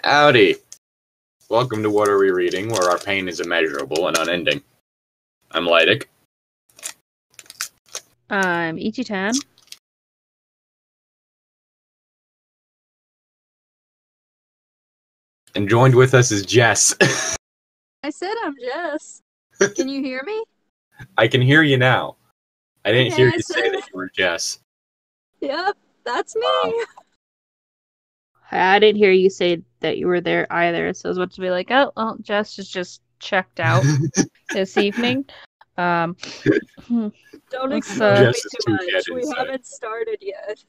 Howdy. Welcome to What Are We Reading, where our pain is immeasurable and unending. I'm Llytic. I'm Ichi-Tan. And joined with us is Jess. I said I'm Jess. Can you hear me? I can hear you now. I didn't hear I you said say it. that you were Jess. Yep, that's me. I didn't hear you say that you were there either, so I was about to be like, oh, well, Jess is just checked out this evening. Don't Let's, expose me Jess is too too much. dead We inside. haven't started yet.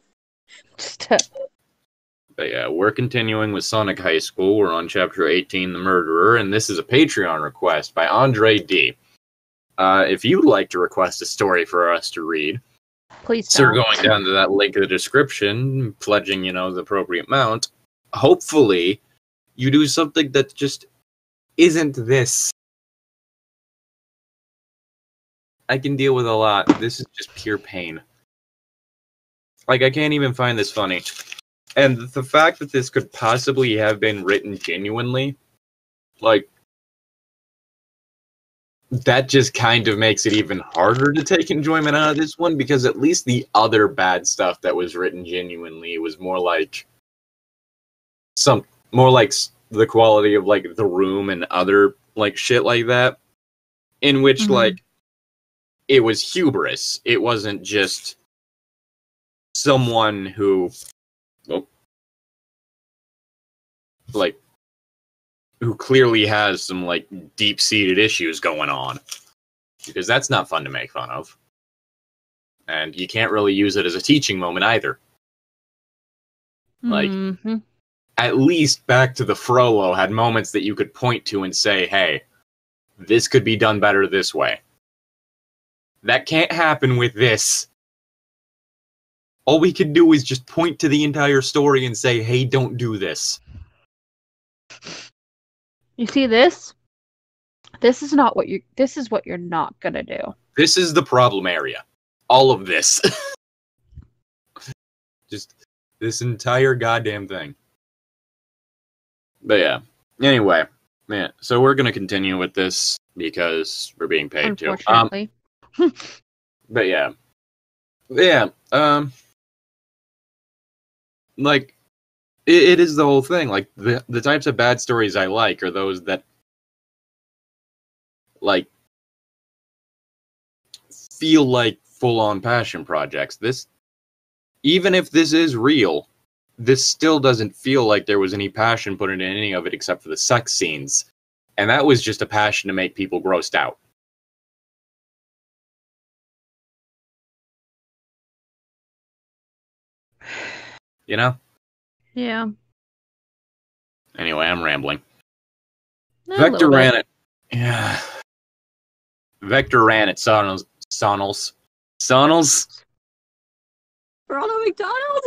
But yeah, we're continuing with Sonic High School. We're on Chapter 18, The Murderer, and this is a Patreon request by Andre D. If you'd like to request a story for us to read, Please consider don't. going down to that link in the description, pledging, the appropriate amount. Hopefully, you do something that just isn't this. I can deal with a lot. This is just pure pain. Like, I can't even find this funny. And the fact that this could possibly have been written genuinely, like, that just kind of makes it even harder to take enjoyment out of this one, because at least the other bad stuff that was written genuinely was more like the quality of, like, The Room and other, like, shit like that, in which, like, it was hubris. It wasn't just someone who, who clearly has some, like, deep-seated issues going on. Because that's not fun to make fun of. And you can't really use it as a teaching moment either. Like, at least Back to the Frollo had moments that you could point to and say, hey, this could be done better this way. That can't happen with this. All we can do is just point to the entire story and say, hey, don't do this. You see this? This is what you're not gonna do. This is the problem area. All of this. Just this entire goddamn thing. But yeah. Anyway, man. So we're gonna continue with this because we're being paid to. Unfortunately. But yeah. Like, it is the whole thing. Like, the types of bad stories I like are those that, like, feel like full-on passion projects. This, even if this is real, this still doesn't feel like there was any passion put into any of it except for the sex scenes. And that was just a passion to make people grossed out. You know? Yeah. Anyway, I'm rambling. A Vector little ran bit. it. Yeah. Vector ran at Sonals. Ronald McDonald?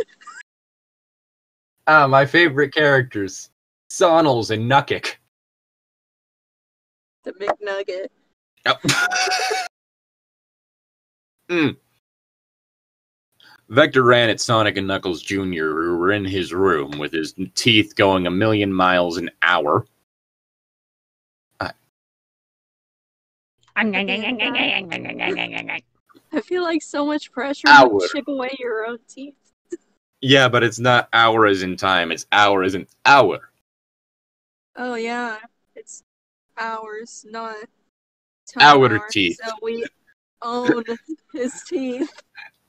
My favorite characters. Sonals and Nukic. The McNugget. Yep. Vector ran at Sonic and Knuckles Jr., who were in his room with his teeth going 1,000,000 miles an hour. I feel like so much pressure Hour. to chip away your own teeth. Yeah, but it's not hour as in time, it's hour as in hour. Oh yeah, it's ours, not Our hours, teeth. So we own his teeth.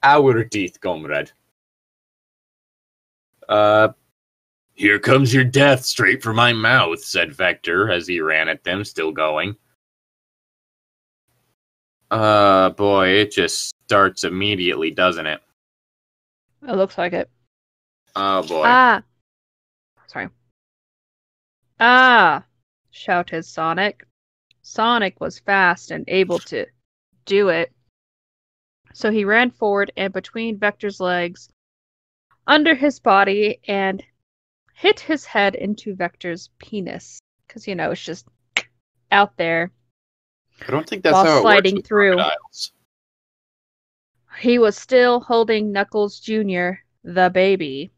Our teeth, comrade. Here comes your death straight for my mouth, said Vector as he ran at them, still going. Boy, it just starts immediately, doesn't it? It looks like it. Oh, boy. Sorry. Shouted Sonic. Sonic was fast and able to do it. So he ran forward and between Vector's legs, under his body, and hit his head into Vector's penis. Because, it's just out there. I don't think that's while how it sliding works with through. crocodiles. He was still holding Knuckles Jr., the baby.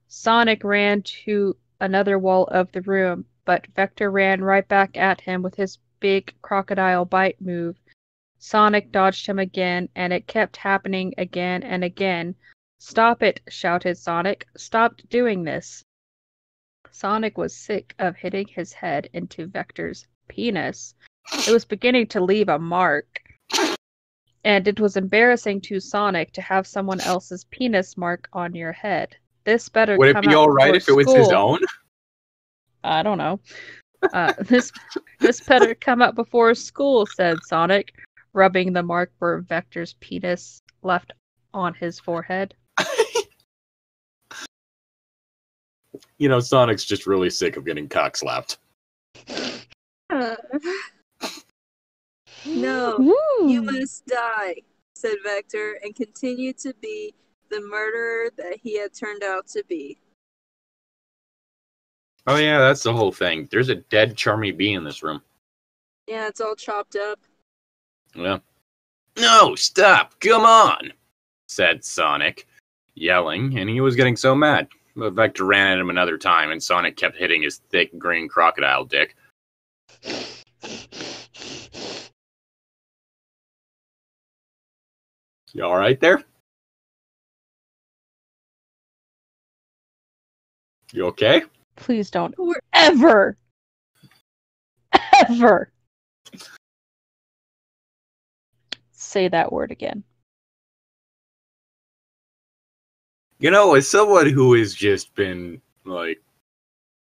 Sonic ran to another wall of the room, but Vector ran right back at him with his big crocodile bite move. Sonic dodged him again, and it kept happening again and again. "Stop it," shouted Sonic. "Stop doing this." Sonic was sick of hitting his head into Vector's penis. It was beginning to leave a mark. And it was embarrassing to Sonic to have someone else's penis mark on your head. This better Would it come be out alright if it before was his school. own? I don't know. This better come out before school, said Sonic, rubbing the mark where Vector's penis left on his forehead. You know, Sonic's just really sick of getting cock-slapped. No, you must die, said Vector, and continue to be the murderer that he had turned out to be. Oh yeah, that's the whole thing. There's a dead Charmy Bee in this room. Yeah, it's all chopped up. Yeah. No, stop! Come on! Said Sonic, yelling, and he was getting so mad. But Vector ran at him another time, and Sonic kept hitting his thick green crocodile dick. You alright there? You okay? Please don't ever say that word again. You know, as someone who has just been, like,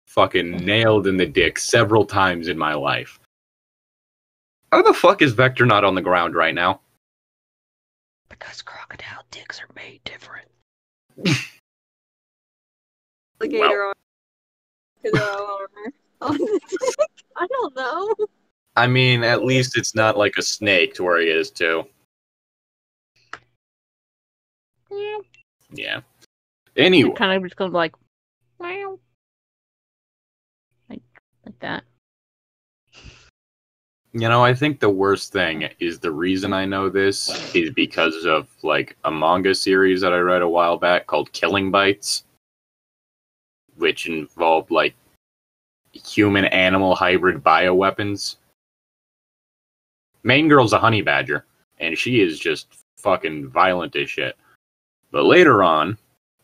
fucking nailed in the dick several times in my life, how the fuck is Vector not on the ground right now? Because crocodile dicks are made different. Alligator armor. Crocodile armor. I don't know. I mean, at least it's not like a snake to where he is, too. Yeah. Yeah. Anyway. It kind of just goes like, meow. Like that. You know, I think the worst thing is the reason I know this is because of, like, a manga series that I read a while back called Killing Bites, which involved, like, human-animal hybrid bioweapons. Main girl's a honey badger, and she is just fucking violent as shit. But later on,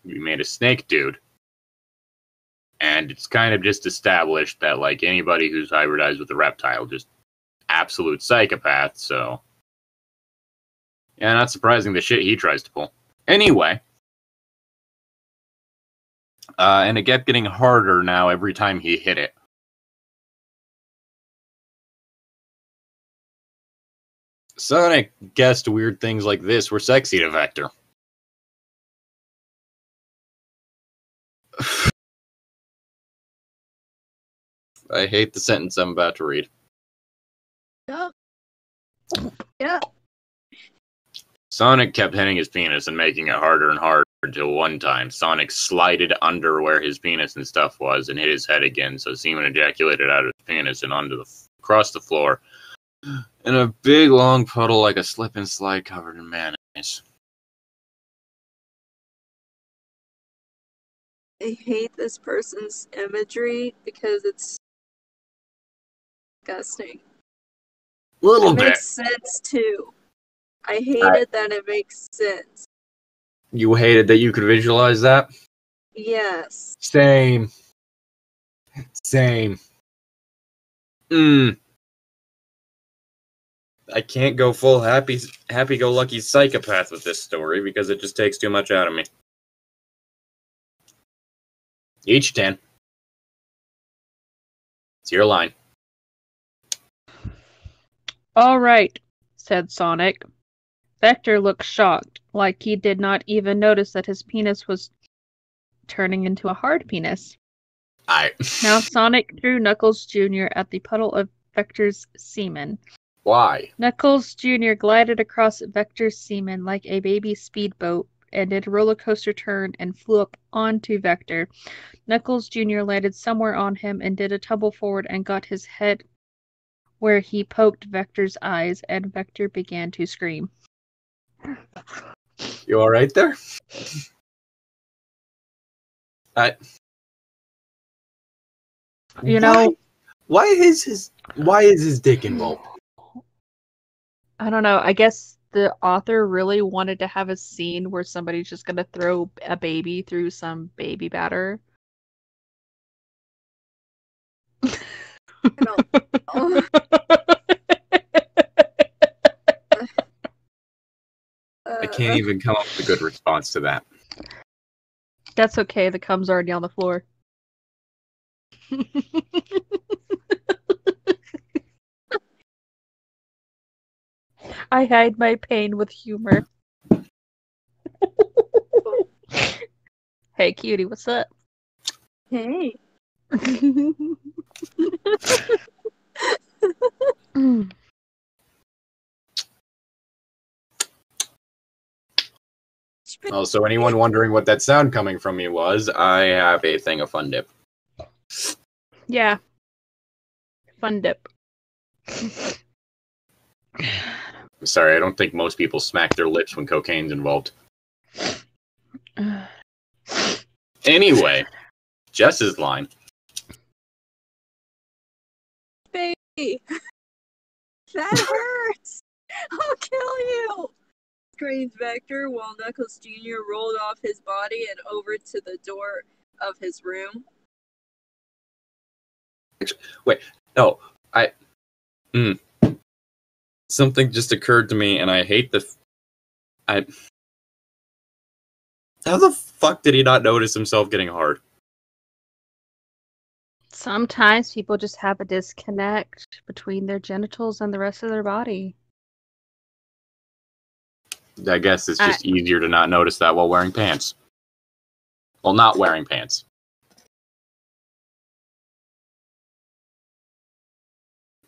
we made a snake dude. And it's kind of just established that, like, anybody who's hybridized with a reptile just absolute psychopath, so yeah, not surprising the shit he tries to pull. Anyway, and it kept getting harder now every time he hit it. Sonic guessed weird things like this were sexy to Vector. I hate the sentence I'm about to read. Yeah. Sonic kept hitting his penis and making it harder and harder until one time Sonic slided under where his penis and stuff was and hit his head again, so semen ejaculated out of his penis and across the floor in a big long puddle like a slip and slide covered in mayonnaise. I hate this person's imagery because it's disgusting. Little it bit. Makes sense too. I hated that it makes sense. You hated that you could visualize that? Yes. Same. I can't go full happy-go-lucky psychopath with this story because it just takes too much out of me. Ichi-Tan. It's your line. All right, said Sonic. Vector looked shocked, like he did not even notice that his penis was turning into a hard penis. Now Sonic threw Knuckles Jr. at the puddle of Vector's semen. Why? Knuckles Jr. glided across Vector's semen like a baby speedboat and did a roller coaster turn and flew up onto Vector. Knuckles Jr. landed somewhere on him and did a tumble forward and got his head where he poked Vector's eyes, and Vector began to scream. You alright there? I, You know, why is his dick involved? I don't know. I guess the author really wanted to have a scene where somebody's just gonna throw a baby through some baby batter. I don't know. I can't even come up with a good response to that. That's okay. The cum's already on the floor. I hide my pain with humor. Hey, cutie, what's up? Hey. Oh, so anyone wondering what that sound coming from me was, I have a thing of Fun Dip. Yeah. Fun dip. Sorry, I don't think most people smack their lips when cocaine's involved. Anyway, Jess's line. Baby, that hurts. I'll kill you. Screams Vector while Knuckles Jr. rolled off his body and over to the door of his room. Wait, no, something just occurred to me, and I hate how the fuck did he not notice himself getting hard? Sometimes people just have a disconnect between their genitals and the rest of their body. I guess it's just easier to not notice that while wearing pants. Well, not wearing pants.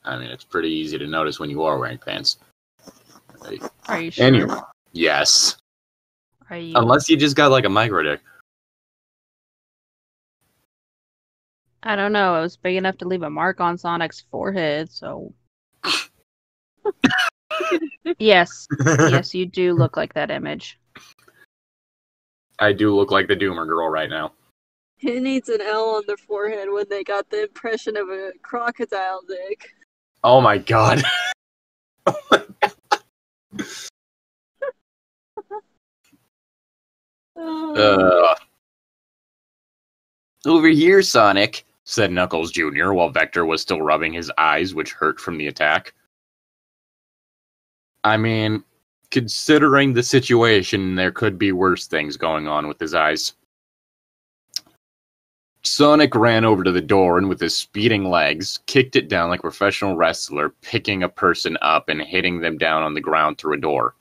I mean, it's pretty easy to notice when you are wearing pants. Are you sure? Anyway, yes. Are you? Unless you just got like a micro dick. I don't know. It was big enough to leave a mark on Sonic's forehead, so. Yes. Yes, you do look like that image. I do look like the Doomer girl right now. He needs an L on their forehead when they got the impression of a crocodile dick. Oh my god. Over here, Sonic, said Knuckles Jr. while Vector was still rubbing his eyes, which hurt from the attack. I mean, considering the situation, there could be worse things going on with his eyes. Sonic ran over to the door and with his speeding legs, kicked it down like a professional wrestler, picking a person up and hitting them down on the ground through a door.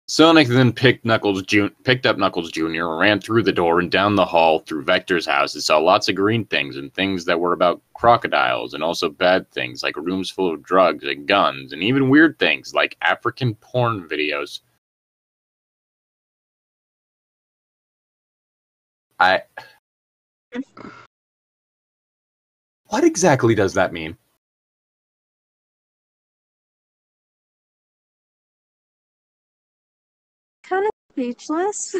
Sonic then picked up Knuckles Jr., ran through the door and down the hall through Vector's house and saw lots of green things and things that were about crocodiles and also bad things like rooms full of drugs and guns and even weird things like African porn videos. What exactly does that mean? Kind of speechless.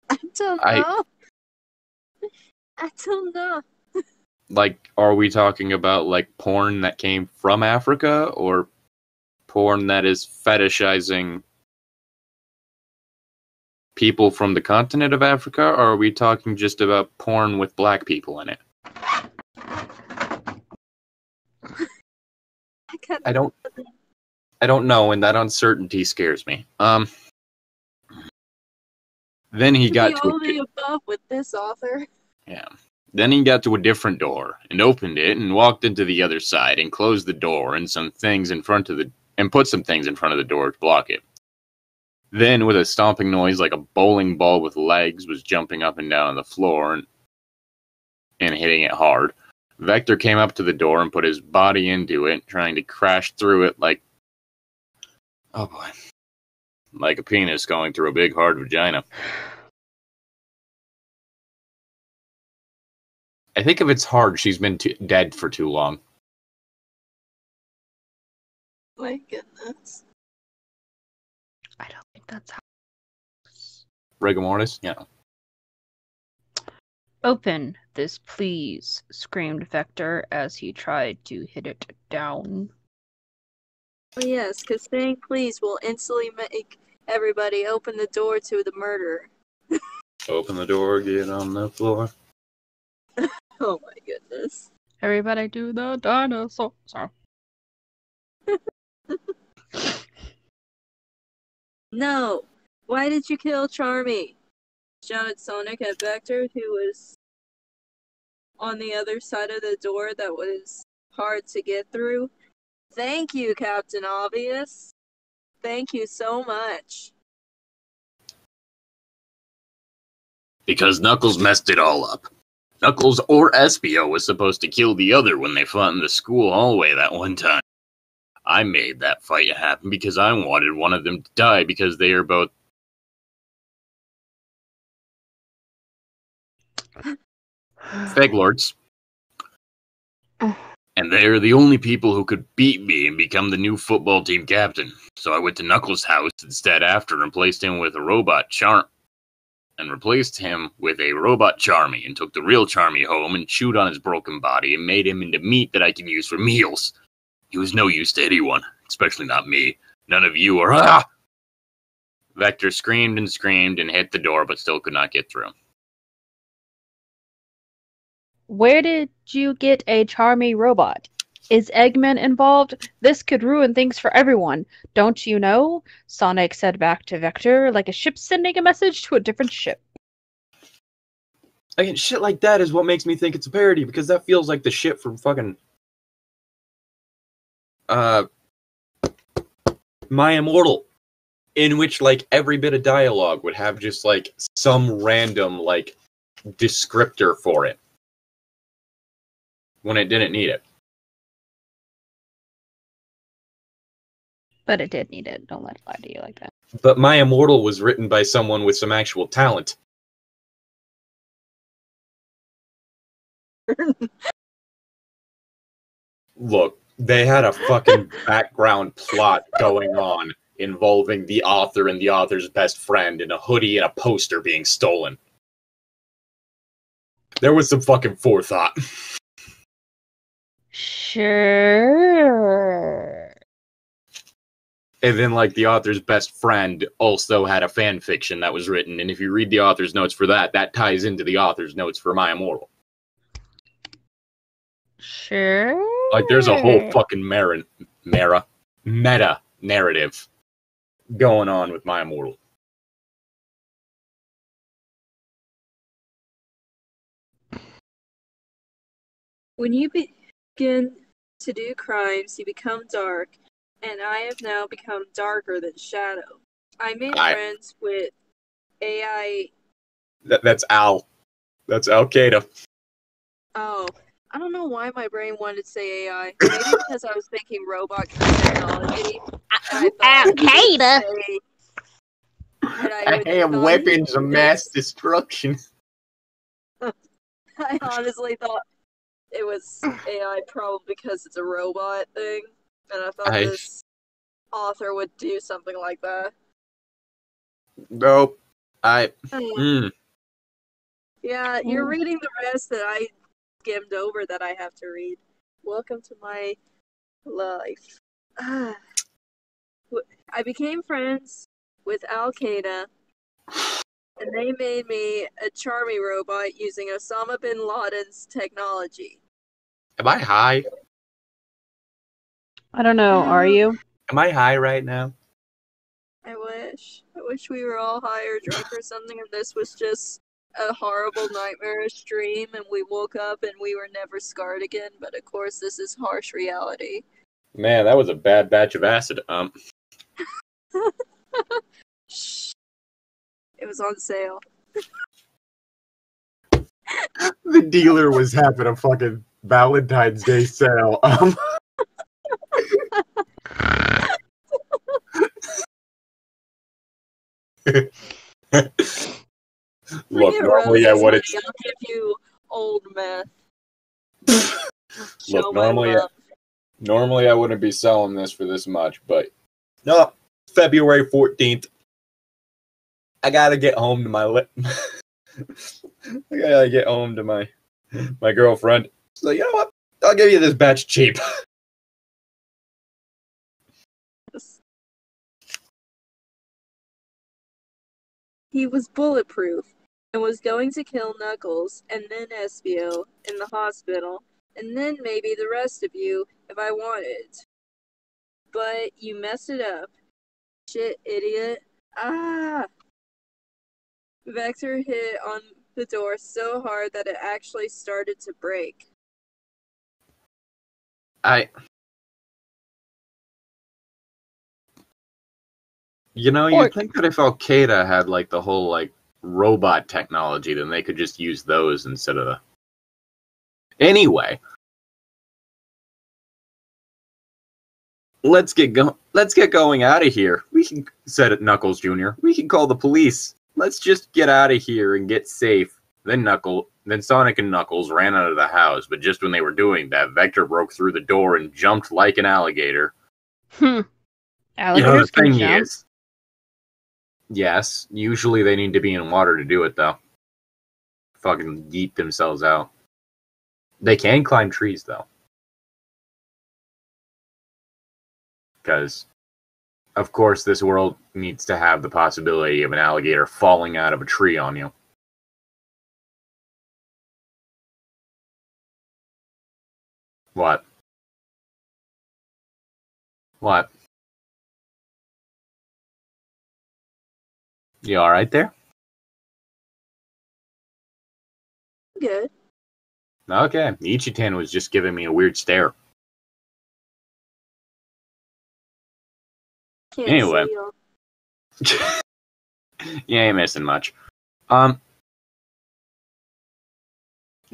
I don't know. I don't know. Like, are we talking about, like, porn that came from Africa, or porn that is fetishizing people from the continent of Africa, or are we talking just about porn with black people in it? I don't know, and that uncertainty scares me. Then he got to all the above with this author. Yeah. Then he got to a different door and opened it and walked into the other side and closed the door and put some things in front of the door to block it. Then, with a stomping noise like a bowling ball with legs was jumping up and down on the floor and hitting it hard, Vector came up to the door and put his body into it, trying to crash through it like a penis going through a big hard vagina. I think if it's hard, she's been dead for too long. My goodness. I don't think that's how. Rigor mortis? Yeah. Open this, please, screamed Vector as he tried to hit it down. Oh yes, because saying please will instantly make everybody open the door to the murder. Open the door, get on the floor. Oh my goodness. Everybody do the dinosaur. Sorry. No! Why did you kill Charmy? Shouted Sonic at Vector, who was on the other side of the door that was hard to get through. Thank you, Captain Obvious. Thank you so much. Because Knuckles messed it all up. Knuckles or Espio was supposed to kill the other when they fought in the school hallway that one time. I made that fight happen because I wanted one of them to die because they are both... Feg Lords. And they're the only people who could beat me and become the new football team captain. So I went to Knuckles' house instead after and replaced him with a robot Charmy and took the real Charmy home and chewed on his broken body and made him into meat that I can use for meals. He was no use to anyone, especially not me. None of you are... Ah! Vector screamed and hit the door but still could not get through. Where did you get a Charmy robot? Is Eggman involved? This could ruin things for everyone. Don't you know? Sonic said back to Vector, like a ship sending a message to a different ship. Again, shit like that is what makes me think it's a parody, because that feels like the shit from fucking... My Immortal. In which, like, every bit of dialogue would have just, like, some random, like, descriptor for it. When it didn't need it. But it did need it. Don't let it lie to you like that. But My Immortal was written by someone with some actual talent. Look, they had a fucking background plot going on involving the author and the author's best friend and a hoodie and a poster being stolen. There was some fucking forethought. Sure. And then, like, the author's best friend also had a fan fiction that was written, and if you read the author's notes for that, that ties into the author's notes for My Immortal. Sure. Like, there's a whole fucking meta narrative going on with My Immortal. When you begin to do crimes, you become dark, and I have now become darker than Shadow. I made friends with AI... That's Al. That's Al Qaeda. Oh, I don't know why my brain wanted to say AI. Maybe because I was thinking robot technology. Al Qaeda! I have weapons of mass destruction. I honestly thought it was AI probably because it's a robot thing. And I thought this author would do something like that. Nope. Yeah, you're reading the rest that I skimmed over that I have to read. Welcome to my life. I became friends with Al Qaeda, and they made me a Charmy robot using Osama bin Laden's technology. Am I high? I don't know, are you? Am I high right now? I wish we were all high or drunk or something, and this was just a horrible nightmarish dream, and we woke up and we were never scarred again, but of course this is harsh reality. Man, that was a bad batch of acid. Shh. It was on sale. The dealer was having a fucking Valentine's Day sale. Look, normally I would have. I'll give you old meth. Look, normally Normally I wouldn't be selling this for this much, but no, February 14th. I gotta get home to my I gotta get home to my girlfriend. So you know what? I'll give you this batch cheap. He was bulletproof and was going to kill Knuckles and then Espio in the hospital and then maybe the rest of you if I wanted. But you messed it up. Shit, idiot. Ah! Vector hit on the door so hard that it actually started to break. You know, you'd think that if Al-Qaeda had, like, the whole, like, robot technology, then they could just use those instead of the... Anyway. Let's get going out of here. We can, said it Knuckles Jr., we can call the police. Let's just get out of here and get safe. Then Sonic and Knuckles ran out of the house, but just when they were doing that, Vector broke through the door and jumped like an alligator. Alligators the can thing jump? is... Yes, usually they need to be in water to do it, though. Fucking yeet themselves out. They can climb trees, though. Because, of course, this world needs to have the possibility of an alligator falling out of a tree on you. What? What? You alright there? Good. Okay, Ichi-Tan was just giving me a weird stare. Can't Anyway. see You ain't missing much.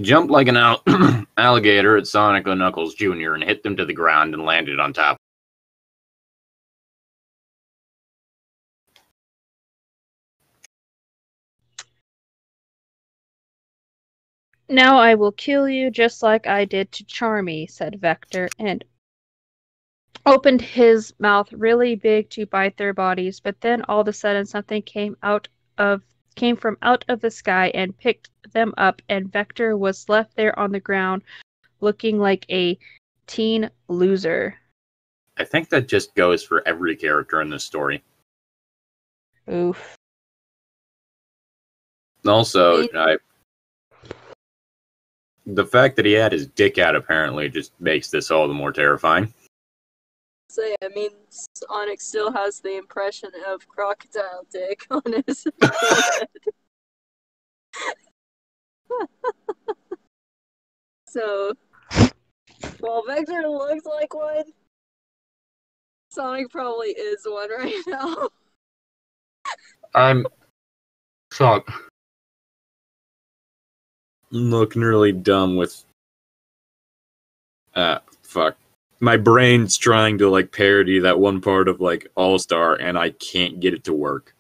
Jumped like an alligator at Sonic and Knuckles Jr. and hit them to the ground and landed on top. Now I will kill you just like I did to Charmy, said Vector, and opened his mouth really big to bite their bodies, but then all of a sudden something came from out of the sky and picked them up, and Vector was left there on the ground looking like a teen loser. I think that just goes for every character in this story. Oof. Also, the fact that he had his dick out apparently just makes this all the more terrifying. Sonic still has the impression of crocodile dick on his forehead. So, while Vector looks like one, Sonic probably is one right now. I'm shocked. I'm looking really dumb with... fuck. My brain's trying to, like, parody that one part of, like, All-Star, and I can't get it to work.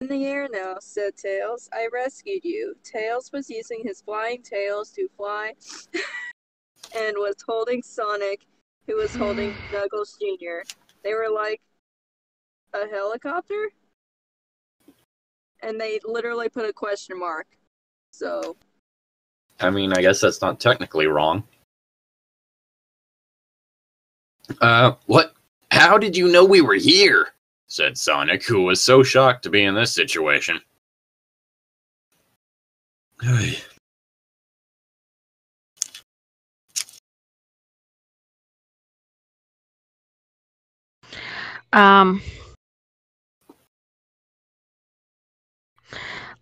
In the air now, said Tails. I rescued you. Tails was using his flying tails to fly and was holding Sonic, who was holding Knuckles Jr. They were like a helicopter? And they literally put a question mark. So... I mean, I guess that's not technically wrong. What? How did you know we were here? Said Sonic, who was so shocked to be in this situation.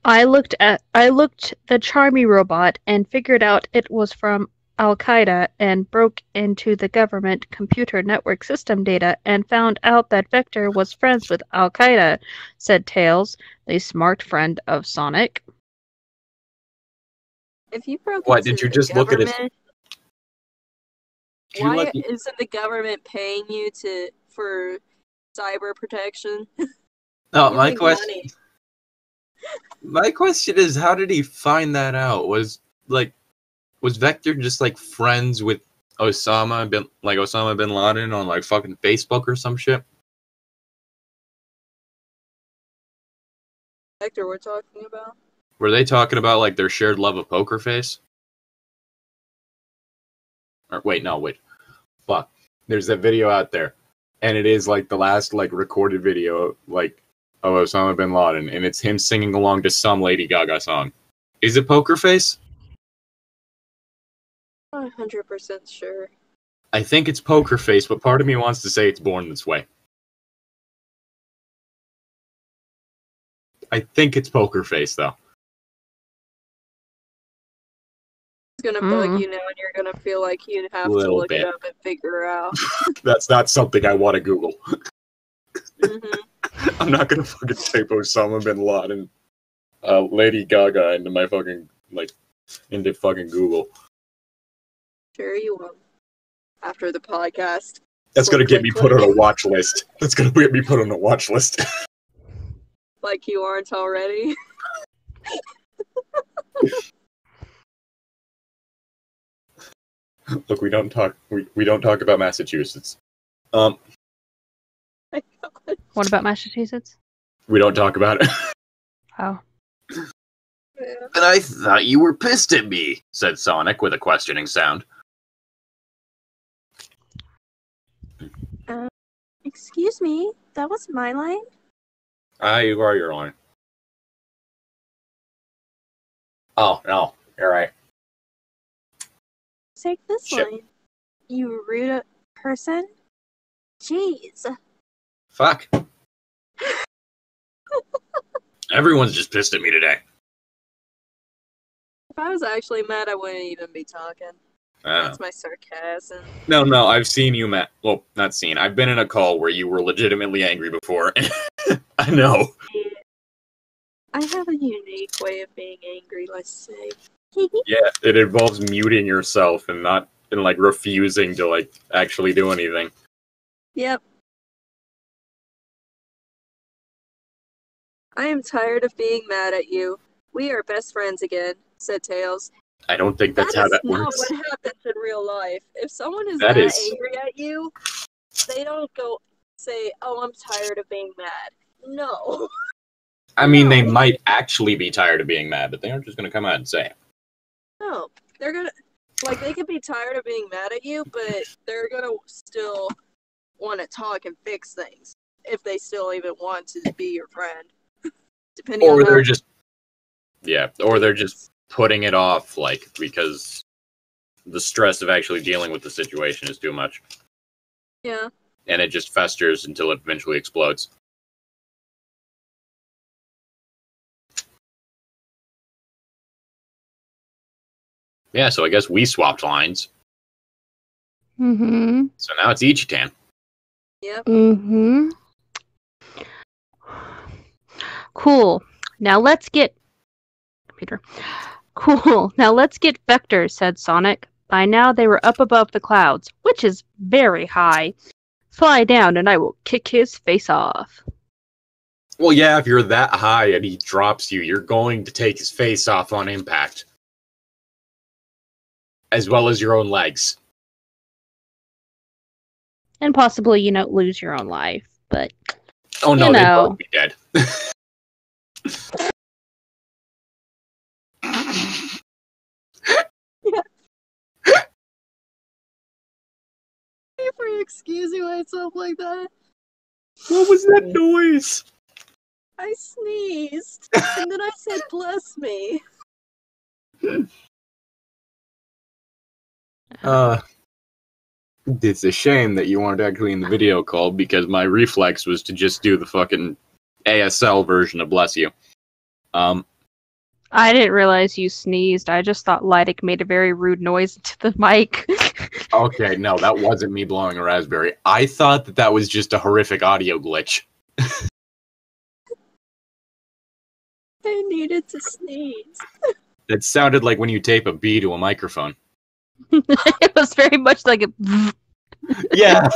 I looked the Charmy robot and figured out it was from Al-Qaeda and broke into the government computer network system data and found out that Vector was friends with Al-Qaeda, said Tails, the smart friend of Sonic. If you broke What, into did you the just look at his... Why isn't the government paying you for cyber protection? No, my question... My question is, how did he find that out? Was Vector just like friends with Osama bin Laden on like fucking Facebook or some shit? Vector we're talking about? Were they talking about like their shared love of Poker Face? Or wait. Fuck. There's that video out there, and it is like the last like recorded video like of Osama bin Laden, and it's him singing along to some Lady Gaga song. Is it Poker Face? Not 100% sure. I think it's Poker Face, but part of me wants to say it's Born This Way. I think it's Poker Face, though. It's gonna bug you now, and you're gonna feel like you'd have to Little look bit. it up and figure out. That's not something I want to Google. Mm-hmm. I'm not gonna fucking type Osama bin Laden, Lady Gaga into my fucking into fucking Google. Sure you will. After the podcast. That's gonna get me put on a watch list. That's gonna get me put on a watch list. Like you aren't already. Look, we don't talk about Massachusetts. My God. What about Massachusetts? We don't talk about it. Oh. Yeah. And I thought you were pissed at me, said Sonic with a questioning sound. Excuse me, that was my line? You are your line. Oh, no, you're right. Take this Shit. line. You rude person? Jeez. Fuck. Everyone's just pissed at me today. If I was actually mad, I wouldn't even be talking. That's my sarcasm. No, I've seen you, Matt. Well, not seen. I've been in a call where you were legitimately angry before. I know. I have a unique way of being angry, let's say. Yeah, it involves muting yourself and like refusing to like actually do anything. Yep. I am tired of being mad at you. We are best friends again, said Tails. I don't think that's how that works. That's not what happens in real life. If someone is That that is- angry at you, they don't go say, "Oh, I'm tired of being mad." No. I mean, they might actually be tired of being mad, but they aren't just going to come out and say it. No. They're gonna they could be tired of being mad at you, but they're gonna still want to talk and fix things if they still even want to be your friend. Depending Or on they're just putting it off, like, because the stress of actually dealing with the situation is too much. Yeah. And it just festers until it eventually explodes. Yeah, so I guess we swapped lines. Mm-hmm. So now it's Ichi-Tan. Yep. Mm-hmm. Cool. Now let's get... Computer. Cool. Now let's get Vector, said Sonic. By now they were up above the clouds, which is very high. Fly down and I will kick his face off. Well, yeah, if you're that high and he drops you, you're going to take his face off on impact. As well as your own legs. And possibly, lose your own life. But, Oh no, they'd both be dead. For excusing myself like that. What was that noise? I sneezed. And then I said, bless me. It's a shame that you weren't actually in the video call because my reflex was to just do the fucking ASL version of bless you. I didn't realize you sneezed. I just thought Llytic made a very rude noise into the mic. Okay, no, that wasn't me blowing a raspberry. I thought that was just a horrific audio glitch. I needed to sneeze. It sounded like when you tape a bee to a microphone. It was very much like a... Yeah.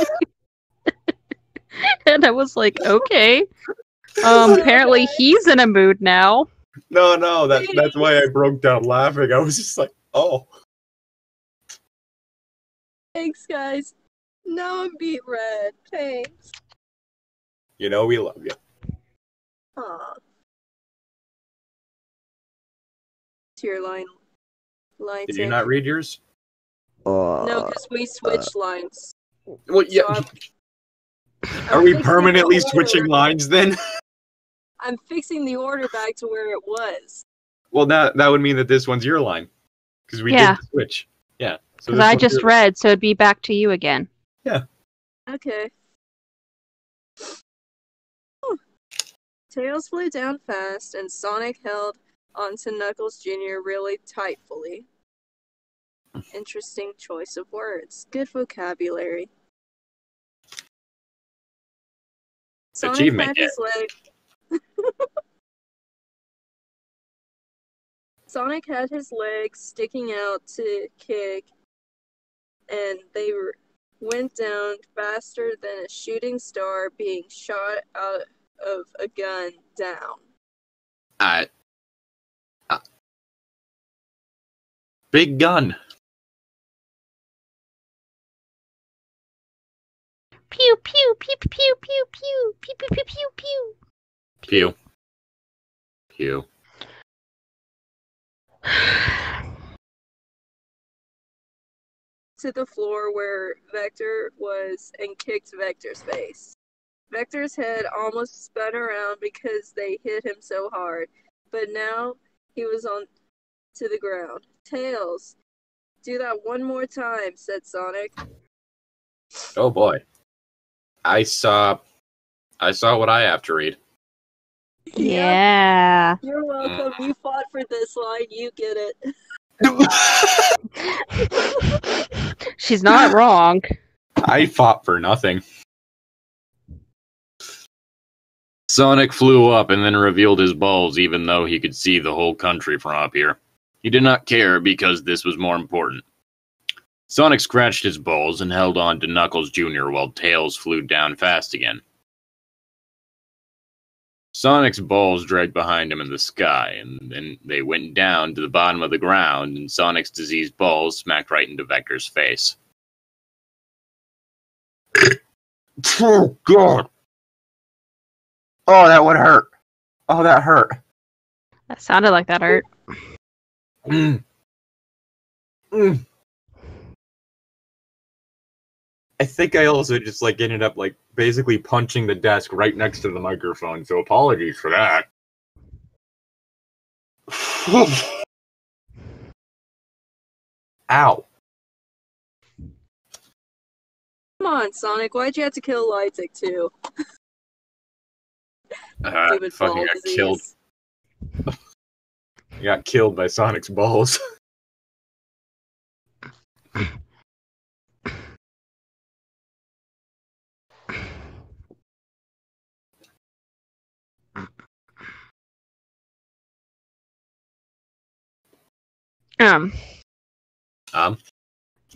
And I was like, okay. Apparently he's in a mood now. No, that's why I broke down laughing. I was just like, oh. Thanks, guys. Now I'm beat red. Thanks. You know we love you. Aw. To your line. Did you not read yours? No, because we switched lines. Well, yeah. So Are we fixing permanently the order. switching lines then? I'm fixing the order back to where it was. Well, that would mean that this one's your line. Because we Yeah. did the switch. Yeah. So Because this I one's just your- read, so it'd be back to you again. Yeah. Okay. Whew. Tails flew down fast, and Sonic held onto Knuckles Jr. really tightfully. Interesting choice of words. Good vocabulary. Sonic Achievement, had yeah. his leg. Sonic had his legs sticking out to kick, and they went down faster than a shooting star being shot out of a gun down. Big gun. Pew pew pew pew pew pew pew pew pew pew pew. Pew. Pew. To the floor where Vector was and kicked Vector's face. Vector's head almost spun around because they hit him so hard, but now he was on to the ground. Tails, do that one more time, said Sonic. Oh boy. I saw what I have to read. Yeah. You're welcome. You fought for this line. You get it. She's not wrong. I fought for nothing. Sonic flew up and then revealed his balls even though he could see the whole country from up here. He did not care because this was more important. Sonic scratched his balls and held on to Knuckles Jr. while Tails flew down fast again. Sonic's balls dragged behind him in the sky, and then they went down to the bottom of the ground, and Sonic's diseased balls smacked right into Vector's face. Oh, God! Oh, that would hurt. Oh, that hurt. That sounded like that hurt. Mm. Mm. I think I also just ended up basically punching the desk right next to the microphone, so apologies for that. Ow. Come on, Sonic. Why'd you have to kill Llytic too? Stupid Fucking ball got disease. killed. I got killed by Sonic's balls.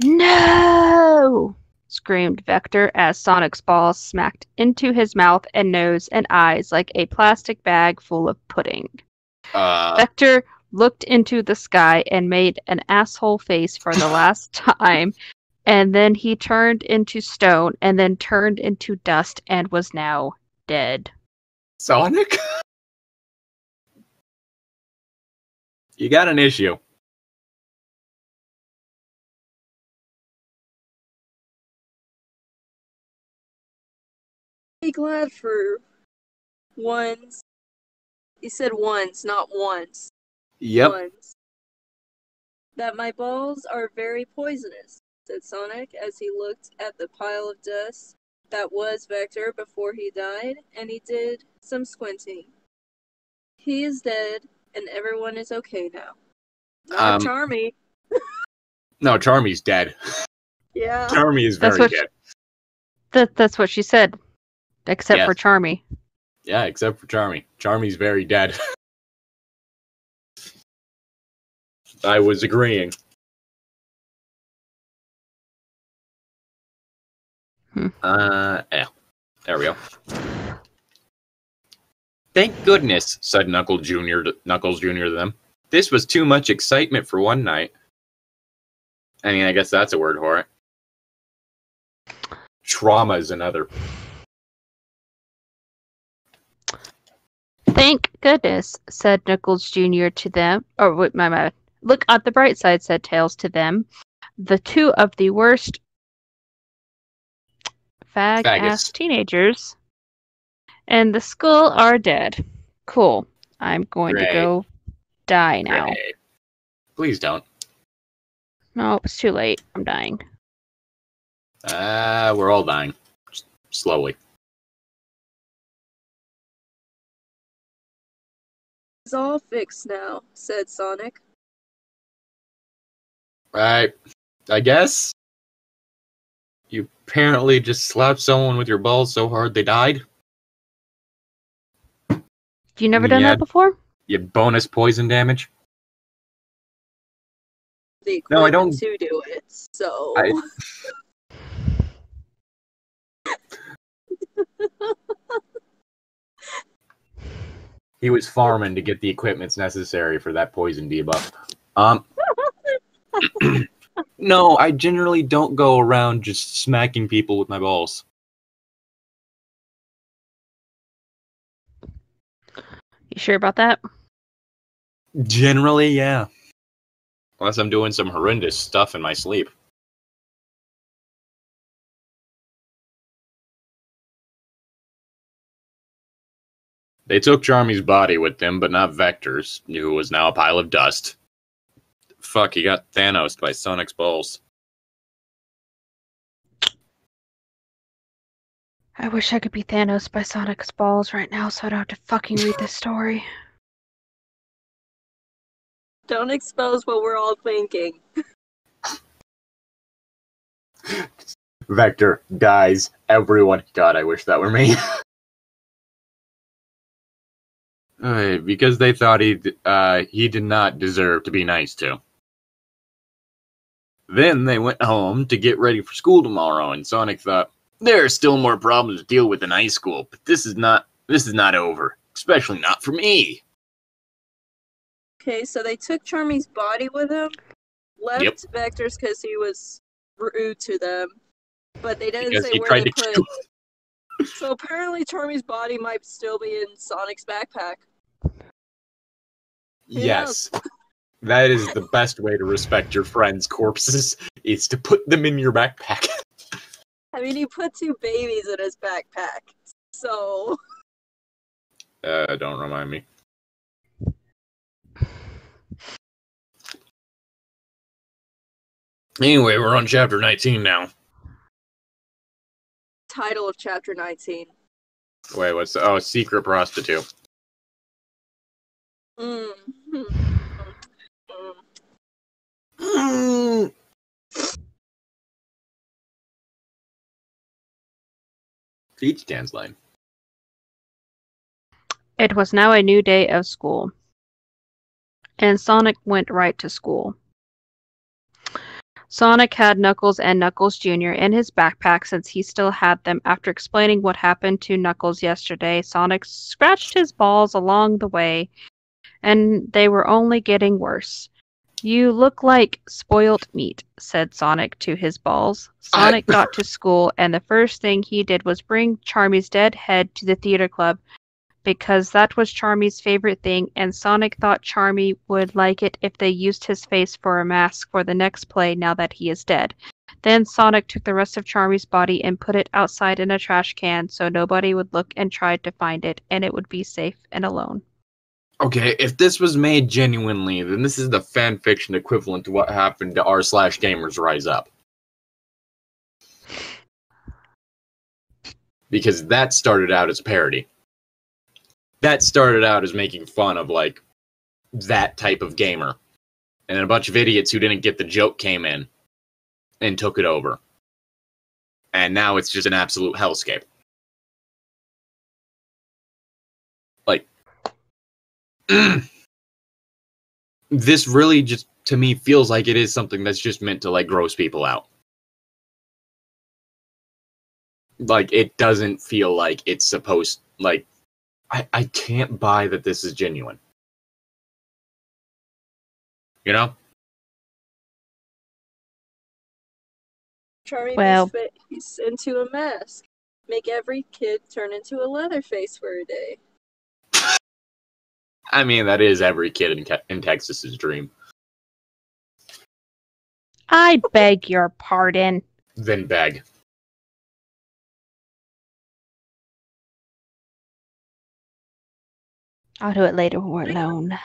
No! Screamed Vector as Sonic's balls smacked into his mouth and nose and eyes like a plastic bag full of pudding. Vector looked into the sky and made an asshole face for the last time, and then he turned into stone and then turned into dust and was now dead. Sonic? You got an issue. Be glad for once. He said once, not once. Yep. Once. That my balls are very poisonous, said Sonic as he looked at the pile of dust that was Vector before he died, and he did some squinting. He is dead, and everyone is okay now. Not Charmy. No, Charmy's dead. Yeah. Charmy is That's very what dead. That's what she said. Except Yes. for Charmy. Yeah, except for Charmy. Charmy's very dead. I was agreeing. Yeah. There we go. Thank goodness, said Knuckles Jr. to them. This was too much excitement for one night. I mean, I guess that's a word for it. Trauma is another. Thank goodness, said Knuckles Jr. to them. Or, wait, my bad. Look at the bright side, said Tails to them. The two of the worst fag-ass teenagers and the school are dead. Cool. I'm going to go die now. Great. Please don't. No, it's too late. I'm dying. We're all dying. Just slowly. It's all fixed now, said Sonic. Right. I guess. You apparently just slapped someone with your balls so hard they died. You never done that before? You bonus poison damage. The equipment to do it, so. He was farming to get the equipments necessary for that poison debuff. No, I generally don't go around just smacking people with my balls. You sure about that? Generally, yeah. Unless I'm doing some horrendous stuff in my sleep. They took Charmy's body with them, but not Vector's, who was now a pile of dust. Fuck, he got Thanos by Sonic's balls. I wish I could be Thanos by Sonic's balls right now so I don't have to fucking read this story. Don't expose what we're all thinking. Vector dies. Everyone. God, I wish that were me. Because they thought he did not deserve to be nice to. Then they went home to get ready for school tomorrow, and Sonic thought, there are still more problems to deal with in high school, but this is not over. Especially not for me. Okay, so they took Charmy's body with them, left Vector's because he was rude to them, but they didn't say where they put it. So apparently Charmy's body might still be in Sonic's backpack. Yes. That is the best way to respect your friends' corpses, is to put them in your backpack. I mean, he put two babies in his backpack, so... Don't remind me. Anyway, we're on chapter 19 now. Title of chapter 19. Wait, what's... Oh, Secret Prostitute. Ichi-Tan's line. It was now a new day of school, and Sonic went right to school. Sonic had Knuckles and Knuckles Jr. in his backpack since he still had them. After explaining what happened to Knuckles yesterday, Sonic scratched his balls along the way, and they were only getting worse. You look like spoilt meat, said Sonic to his balls. Sonic got to school, and the first thing he did was bring Charmy's dead head to the theater club, because that was Charmy's favorite thing, and Sonic thought Charmy would like it if they used his face for a mask for the next play now that he is dead. Then Sonic took the rest of Charmy's body and put it outside in a trash can so nobody would look and try to find it, and it would be safe and alone. Okay, if this was made genuinely, then this is the fanfiction equivalent to what happened to r/Gamers Rise Up. Because that started out as a parody. That started out as making fun of, like, that type of gamer. And then a bunch of idiots who didn't get the joke came in and took it over. And now it's just an absolute hellscape. Like, this really just, to me, feels like it is something that's just meant to, like, gross people out. Like, it doesn't feel like it's supposed, like, I can't buy that this is genuine. You know? Charming Well- his face into a mask. Make every kid turn into a Leatherface for a day. I mean, that is every kid in Texas's dream. I beg your pardon. Then beg. I'll do it later when we're alone.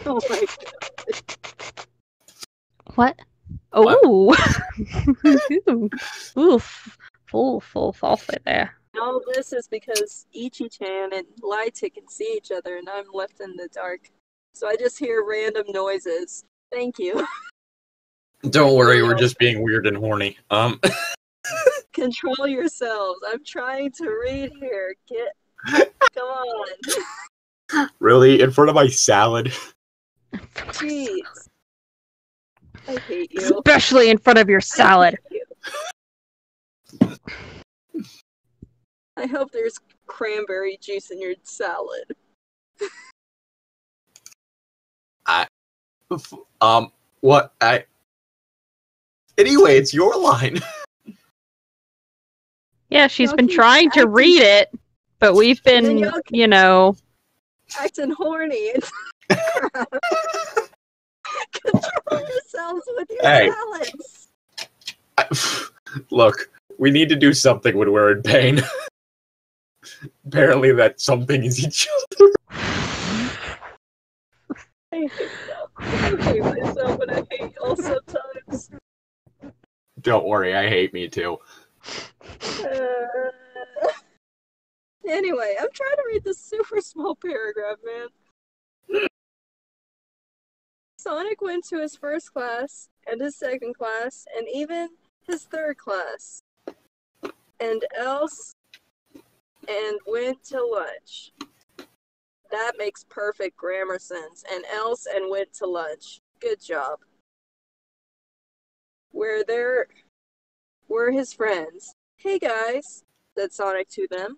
Oh my god. What? Oh! Oof. Full falsely there. All this is because Ichi-Tan and Llytic can see each other and I'm left in the dark. So I just hear random noises. Thank you. Don't worry, we're just being weird and horny. Control yourselves. I'm trying to read here. Come on. Really? In front of my salad? Jeez. I hate you. Especially in front of your salad. I hope there's cranberry juice in your salad. What? Anyway, it's your line. Yeah, she's Y'all been keep trying to acting- read it, but we've And then been, y'all keep- you know... Acting horny. Control yourselves with your Hey. salads. Look, we need to do something when we're in pain. Apparently that something is each other. I hate myself. I hate myself and I hate y'all sometimes. Don't worry, I hate me too. Anyway, I'm trying to read this super small paragraph, man. Sonic went to his first class, and his second class, and even his third class. And else, and went to lunch. That makes perfect grammar sense. And else, and went to lunch. Good job. Where there were his friends. Hey guys, said Sonic to them.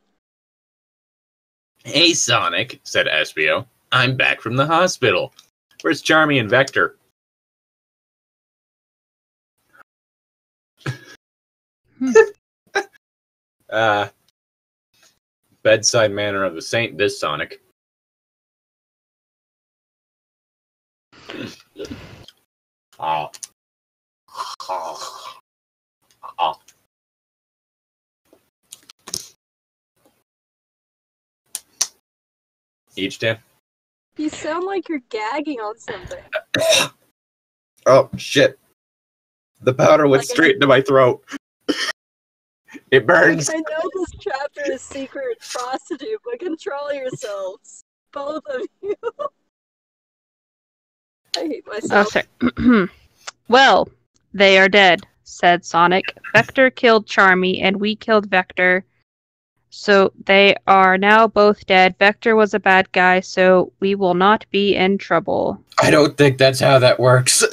Hey, Sonic, said Espio. I'm back from the hospital. Where's Charmy and Vector? Bedside manner of the saint, this Sonic. Oh. Oh. Oh. Ichi-Tan? You sound like you're gagging on something. Oh, shit. The powder went Like straight into my throat. It burns. I know this chapter is secret prostitute, but control yourselves. Both of you. I hate Oh, myself. sorry. Well, they are dead, said Sonic. Vector killed Charmy, and we killed Vector. So they are now both dead. Vector was a bad guy, so we will not be in trouble. I don't think that's how that works.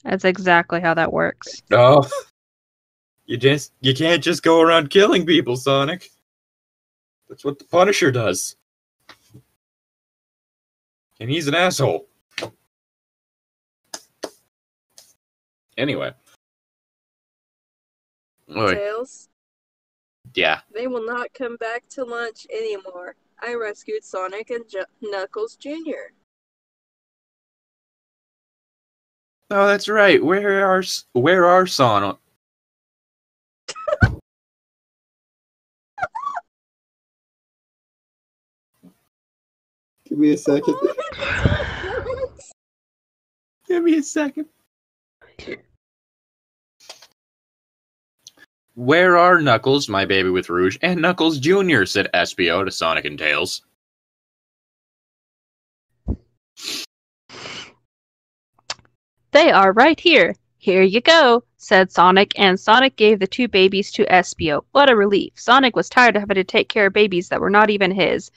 That's exactly how that works. No. You can't just go around killing people, Sonic. That's what the Punisher does. And he's an asshole. Anyway. Oi. Tails, Yeah. they will not come back to lunch anymore. I rescued Sonic and Knuckles Jr. Oh, that's right. Where are Sonic? Give me a second. Give me a second. Where are Knuckles, my baby with rouge, and Knuckles Jr., said Espio to Sonic and Tails. They are right here. Here you go, said Sonic, and Sonic gave the two babies to Espio. What a relief. Sonic was tired of having to take care of babies that were not even his.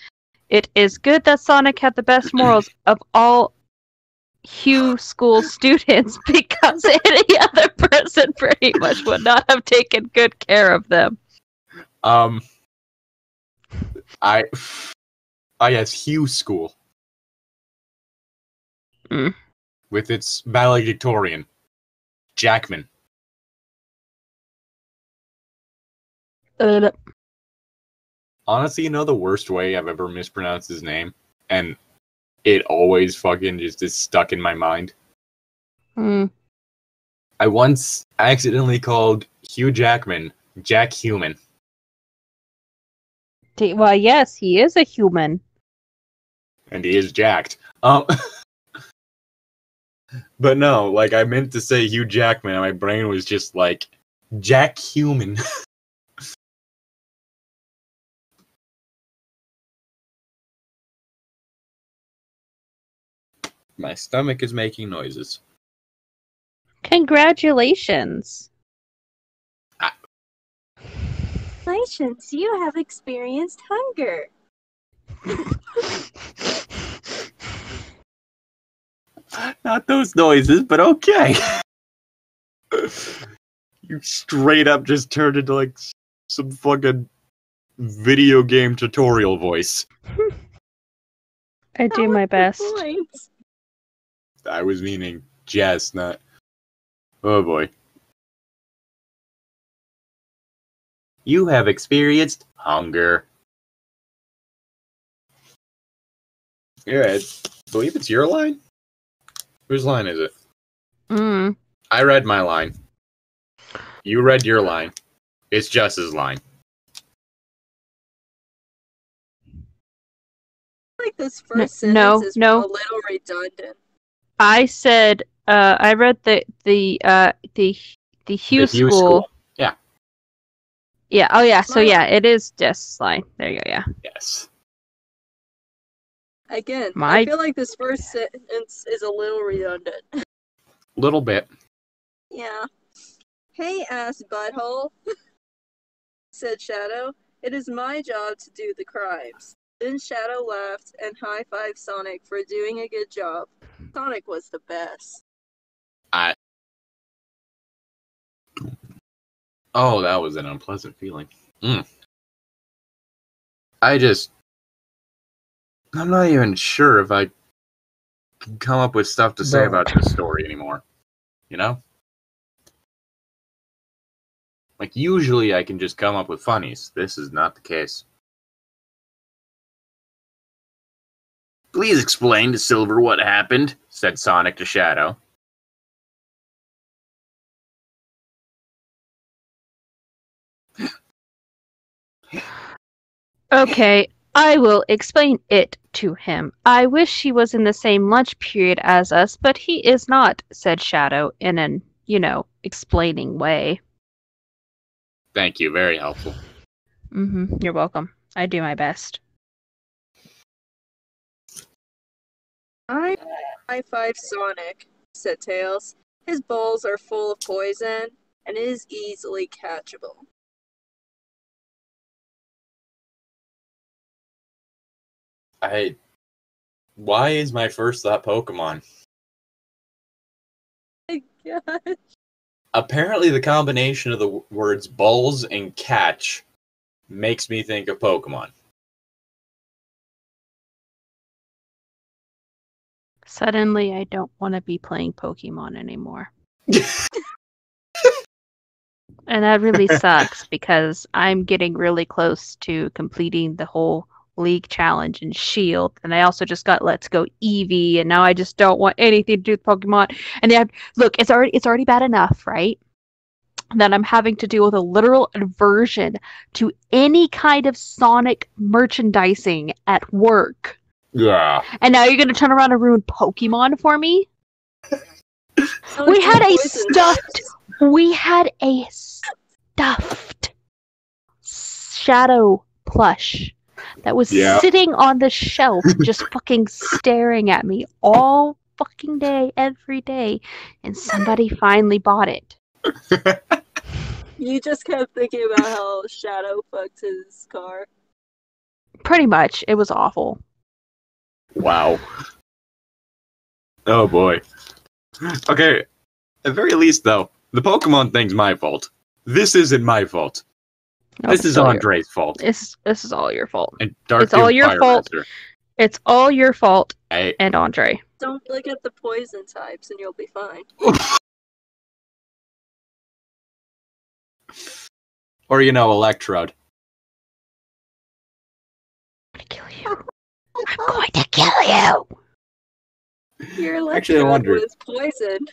It is good that Sonic had the best morals of all Hugh school students, because any other person pretty much would not have taken good care of them. Yes, Hugh School. Mm. With its valedictorian, Jackman. Honestly, you know the worst way I've ever mispronounced his name? And it always fucking just is stuck in my mind. Mm. I once accidentally called Hugh Jackman Jack Human. Well, yes, he is a human. And he is jacked. But no, like, I meant to say Hugh Jackman, and my brain was just like, Jack Human. My stomach is making noises. Congratulations. Congratulations, you have experienced hunger. Not those noises, but okay. You straight up just turned into like some fucking video game tutorial voice. I do my best. I was meaning Jess, not... Oh boy. You have experienced hunger. Yeah, I believe it's your line? Whose line is it? Mm. I read my line. You read your line. It's Jess's line. I like this first sentence is a little redundant. I said I read the Hugh School. Yeah. Yeah. Oh yeah. So yeah, it is Jess's line. There you go. Yeah. Yes. Again, I feel like this first sentence is a little redundant. Little bit. Yeah. Hey, ass butthole, said Shadow. It is my job to do the crimes. Then Shadow laughed and high-fived Sonic for doing a good job. Sonic was the best. Oh, that was an unpleasant feeling. I'm not even sure if I can come up with stuff to say about this story anymore. You know? Like, usually I can just come up with funnies. This is not the case. Please explain to Silver what happened, said Sonic to Shadow. Okay, I will explain it to him. I wish he was in the same lunch period as us, but he is not, said Shadow in an, explaining way. Thank you, very helpful. You're welcome. I do my best. I high-five Sonic, said Tails. His balls are full of poison, and it is easily catchable. Why is my first thought Pokemon? Oh my gosh. Apparently the combination of the words balls and catch makes me think of Pokemon. Suddenly, I don't want to be playing Pokemon anymore. And that really sucks because I'm getting really close to completing the whole League Challenge and Shield. And I also just got Let's Go Eevee, and now I just don't want anything to do with Pokemon. And look, it's already bad enough, right? That I'm having to deal with a literal aversion to any kind of Sonic merchandising at work. Yeah. And now you're going to turn around and ruin Pokemon for me? We had a stuffed Shadow plush that was sitting on the shelf just fucking staring at me all fucking day, every day, and somebody finally bought it. You just kept thinking about how Shadow fucked his car. Pretty much. It was awful. Wow. Oh boy. Okay, at the very least though, the Pokemon thing's my fault. This isn't my fault. No, This it's is all Andre's fault. This is all your fault. And It's all your fault. DarkDoomFireMaster. It's all your fault Hey. and Andre. Don't look at the poison types and you'll be fine. Or, Electrode. I'm gonna kill you. I'm going to kill you! Your Actually, I electrode wonder. was poisoned.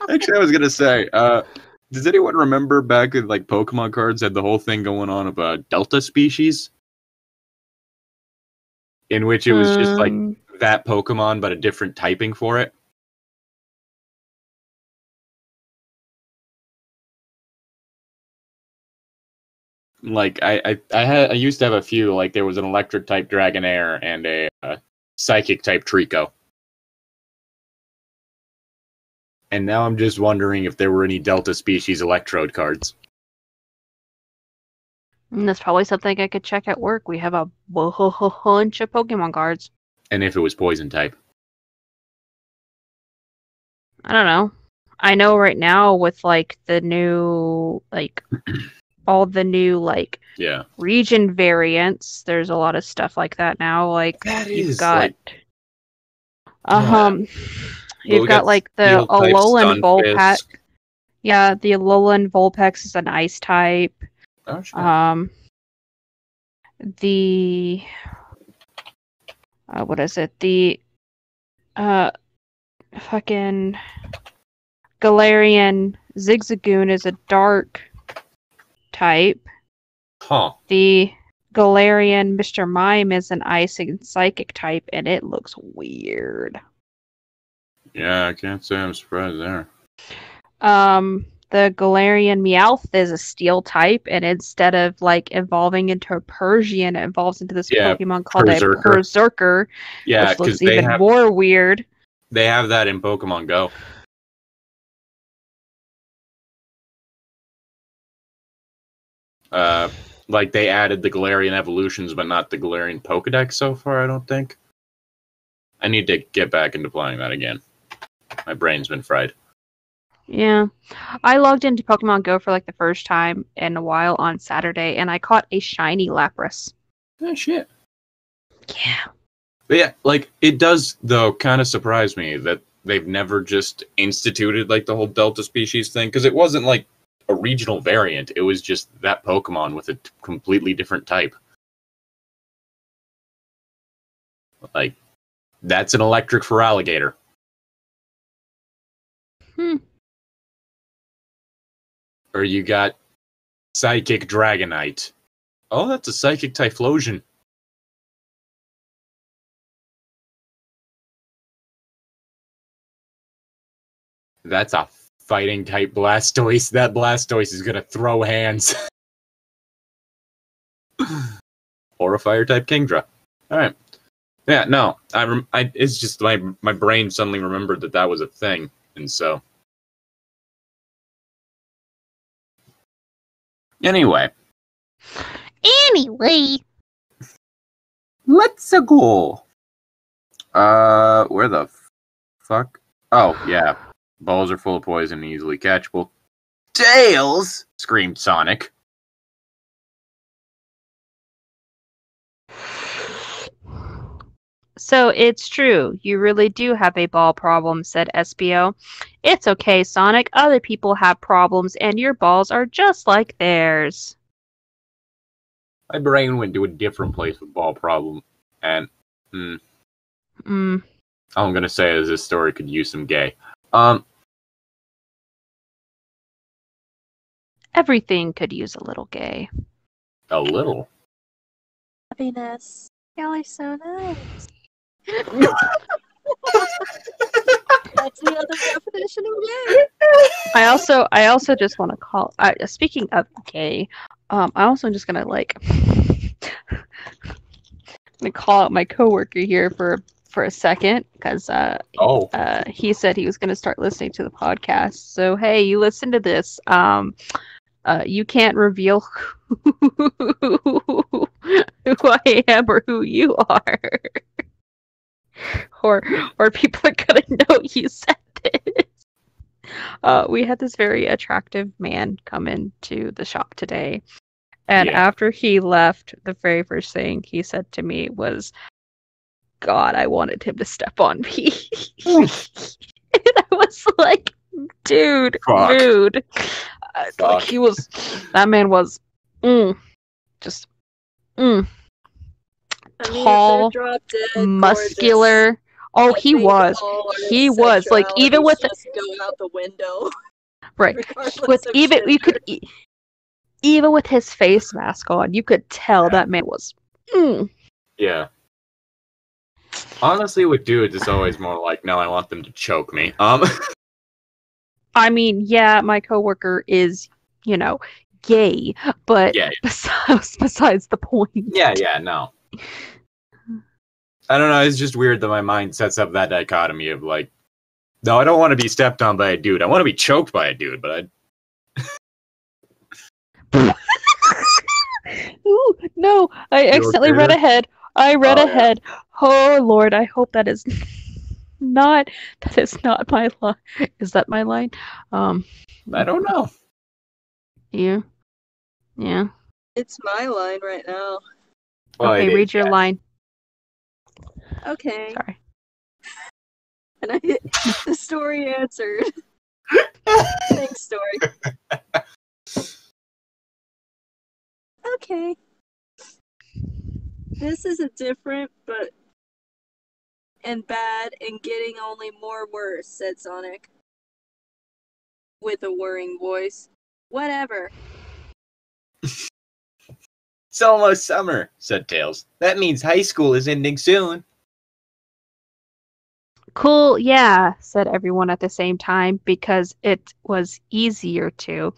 Actually, I was gonna say, does anyone remember back when Pokemon cards had the whole thing going on of a Delta species? In which it was just that Pokemon, but a different typing for it. I used to have a few. There was an Electric type Dragonair and a Psychic type Trico. And now I'm just wondering if there were any Delta species Electrode cards. And that's probably something I could check at work. We have a bunch of Pokemon cards. And if it was Poison type. I don't know. I know right now with the new all the new region variants, there's a lot of stuff like that now. You've got you've got the Alolan Vulpix. Yeah, the Alolan Vulpix is an ice type. Oh, sure. The what is it? The fucking Galarian Zigzagoon is a dark type. Huh. The Galarian Mr. Mime is an ice and psychic type, and it looks weird. Yeah, I can't say I'm surprised there. The Galarian Meowth is a steel type, and instead of evolving into a Persian, it evolves into this Pokemon called a Berserker. Yeah, which looks even more weird. They have that in Pokemon Go. They added the Galarian evolutions, but not the Galarian Pokedex so far, I don't think. I need to get back into playing that again. My brain's been fried. Yeah. I logged into Pokemon Go for the first time in a while on Saturday, and I caught a shiny Lapras. Oh, shit. Yeah. But yeah, it does, though, kind of surprise me that they've never just instituted, the whole Delta species thing, because it wasn't, a regional variant. It was just that Pokemon with a completely different type. That's an electric for alligator. Or you got Psychic Dragonite. Oh, that's a Psychic Typhlosion. That's a fighting type Blastoise. That Blastoise is gonna throw hands. Or a fire type Kingdra. Alright. Yeah, no. It's just my brain suddenly remembered that was a thing. And so. Anyway. Let's go. Where the fuck? Oh, yeah. Balls are full of poison and easily catchable. Tails! Screamed Sonic. So it's true. You really do have a ball problem, said SBO. It's okay, Sonic. Other people have problems, and your balls are just like theirs. My brain went to a different place with ball problem, and all I'm gonna say is this story could use some gay. Everything could use a little gay. A little. Happiness. Y'all are so nice. That's the other definition of gay. I also just want to call. Speaking of gay, I also just gonna call out my coworker here for a second because he said he was gonna start listening to the podcast. So hey, you listen to this. You can't reveal who I am or who you are. Or people are gonna know you said this. we had this very attractive man come into the shop today. And Yeah. after he left, the very first thing he said to me was, God, I wanted him to step on me. And I was like, dude, Fuck. rude. Like, Fuck. that man was, just, I mean, if tall, they're drop dead, muscular. gorgeous, Oh, I he think was. all our He was. Like, even with sexualities just go out the window. right, regardless with of even you gender. could even with his face mask on, you could tell that man was. Yeah. Honestly, with dudes, it's always more like, no, I want them to choke me. I mean, yeah, my coworker is, gay, but Yeah. besides the point. Yeah, no. I don't know, it's just weird that my mind sets up that dichotomy of like, no, I don't want to be stepped on by a dude. I want to be choked by a dude, but Ooh, no, I accidentally read okay? ahead. I read Oh, yeah. ahead. Oh Lord, I hope that is not my line. Is that my line? I don't know. Yeah. It's my line right now. Well, Okay, it read is, your yes. line. Okay. Sorry. And the story answered. Thanks, story. Okay. This is a different and bad and getting only more worse, said Sonic. With a whirring voice. Whatever. It's almost summer, said Tails. That means high school is ending soon. Cool, yeah, said everyone at the same time because it was easier to.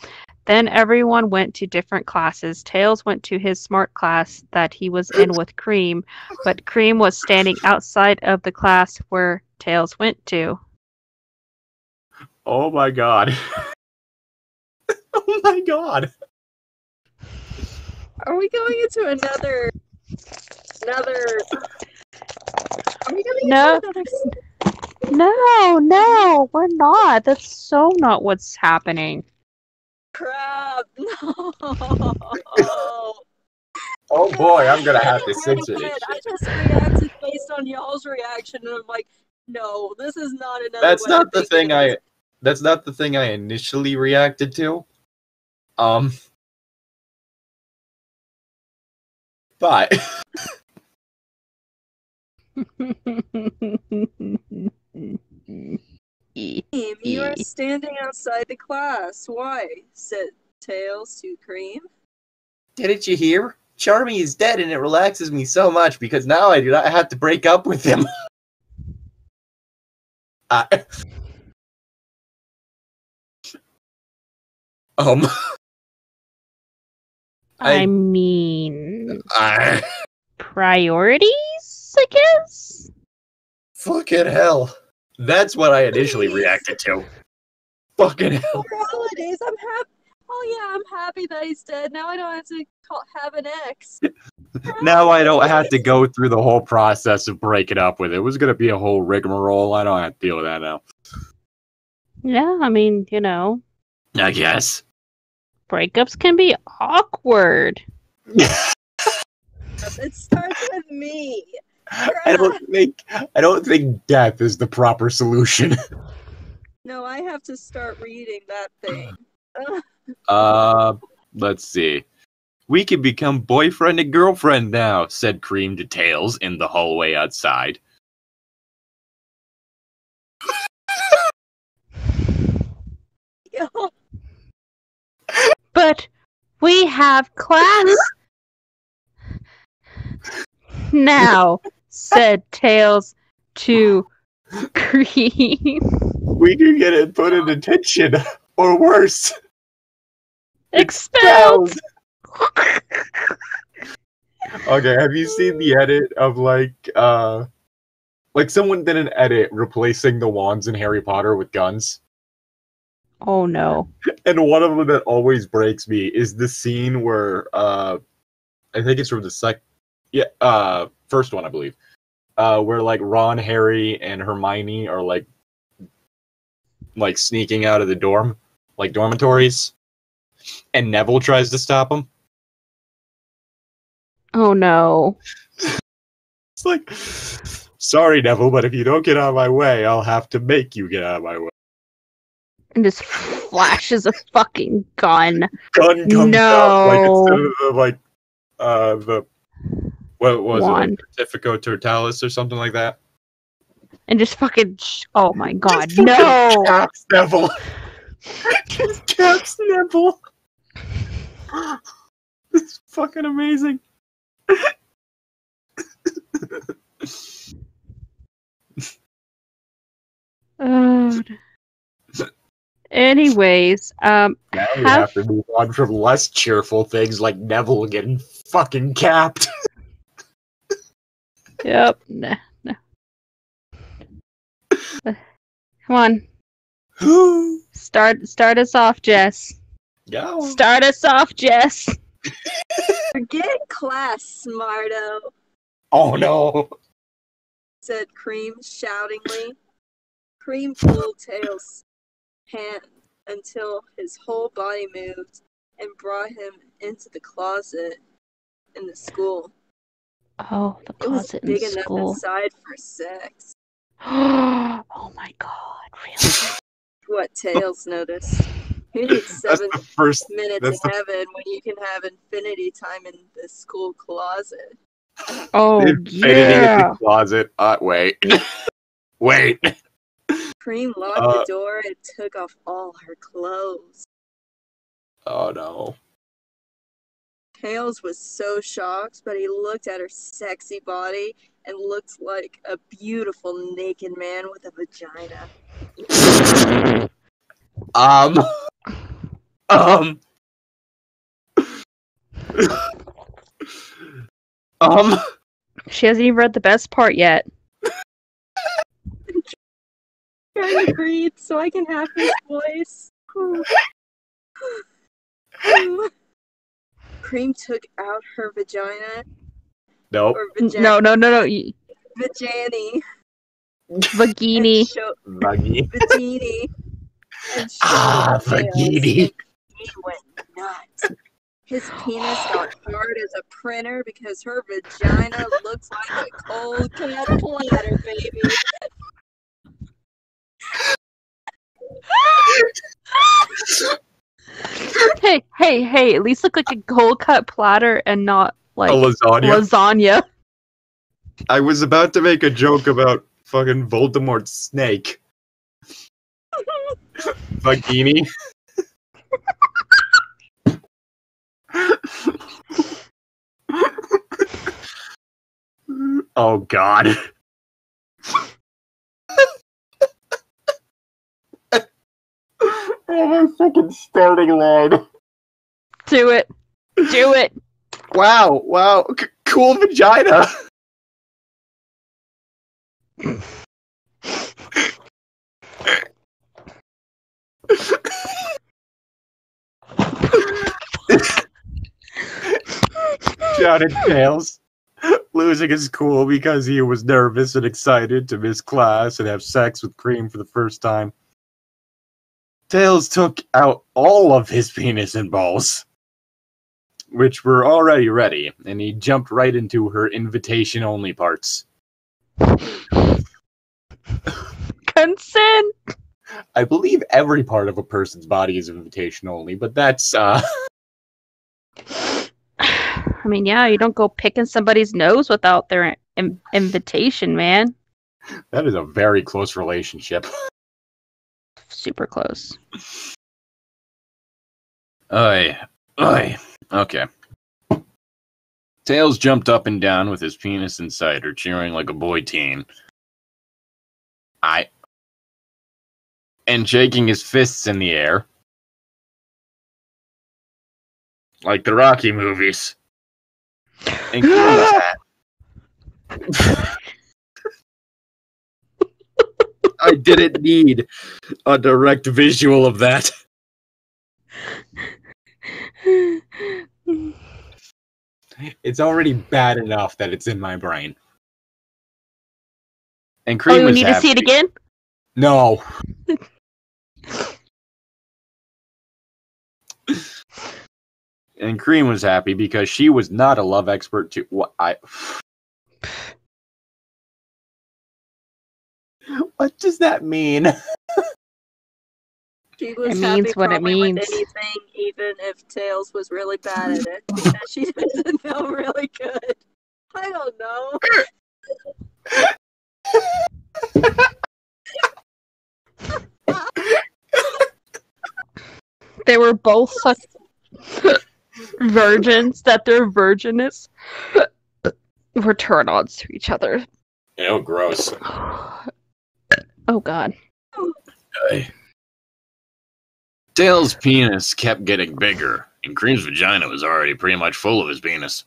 Then everyone went to different classes. Tails went to his smart class that he was in with Cream, but Cream was standing outside of the class where Tails went to. Oh my god. Oh my god. Are we going into another? Are we going No. into another? No, we're not. That's so not what's happening. Crap! No. Oh boy, I'm gonna have to censor this I shit. just reacted based on y'all's reaction, and I'm like, no, this is not another. That's way not of the thinking thing of this. that's not the thing I initially reacted to. But You are standing outside the class. Why? Said Tails to Cream. didn't you hear? Charmy is dead and it relaxes me so much because now I do not have to break up with him. I mean, I priorities, I guess? fucking hell. That's what I initially reacted to. Fucking hell. For holidays, I'm happy. Oh yeah, I'm happy that he's dead. Now I don't have to have an ex. Now I don't have to go through the whole process of breaking up with it. It was going to be a whole rigmarole. I don't have to deal with that now. Yeah, I mean, I guess. breakups can be awkward. It starts with me. I don't think death is the proper solution. No, I have to start reading that thing. Let's see. We can become boyfriend and girlfriend now, said Cream to Tails in the hallway outside. But we have class now, said Tails to Cream. We can get it put in detention, or worse. Expelled! Okay, have you seen the edit of like someone did an edit replacing the wands in Harry Potter with guns? Oh no. And one of them that always breaks me is the scene where I think it's from the first one, I believe. Where like Ron, Harry, and Hermione are like like sneaking out of the dormitories, and Neville tries to stop him. Oh no. It's like, sorry, Neville, but if you don't get out of my way, I'll have to make you get out of my way. And just flashes a fucking gun. Gun comes out, like, instead of the what was Wand. it, Certifico Totalis or something like that? And just fucking, oh my god, Just no! caps Neville. Just caps Neville. It's fucking amazing. Anyways, now we have to move on from less cheerful things like Neville getting fucking capped. Yep. No. Come on. Start us off, Jess. Go. Start us off, Jess. Forget class, smarto, Oh no. said Cream shoutingly. Cream pulled Tails' hand until his whole body moved and brought him into the closet in the school. Oh, the It was closet big in enough school. inside for sex. Oh my god, really? What Tails noticed. Who needs 7 minutes in heaven when you can have infinity time in the school closet? Oh, Infinity in yeah. the closet. Wait. Wait. Cream locked the door and took off all her clothes. Oh no. Tails was so shocked, but he looked at her sexy body and looked like a beautiful naked man with a vagina. She hasn't even read the best part yet. Trying to breathe so I can have his voice. Cream took out her vagina. Nope. Or No. vagini. Vagini. Vagini. Vagini. And showed Vagini. And he went nuts. His penis got hard as a printer because her vagina looks like a cold cat platter, baby. Hey, at least look like a cold cut platter and not like A lasagna. I was about to make a joke about fucking Voldemort's snake. Vagini. Oh god. Oh, my fucking starting line. Do it. Wow. Cool vagina. Shouted Tails, losing his cool because he was nervous and excited to miss class and have sex with Cream for the first time. Tails took out all of his penis and balls, which were already ready, and he jumped right into her invitation-only parts. Consent! I believe every part of a person's body is invitation-only, but that's, I mean, yeah, you don't go picking somebody's nose without their invitation, man. That is a very close relationship. Super close. Oy. Okay. Tails jumped up and down with his penis inside her, cheering like a boy teen. And shaking his fists in the air. Like the Rocky movies. And I didn't need a direct visual of that. It's already bad enough that it's in my brain. And Cream you was need happy. to see it again? No. And Cream was happy because she was not a love expert too. What does that mean? She was It happy means what it probably means. with anything, even if Tails was really bad at it, because she doesn't know really good. I don't know. They were both such virgins that their virginness were turn-ons to each other. Ew, gross. Oh god. Tails' penis kept getting bigger, and Cream's vagina was already pretty much full of his penis.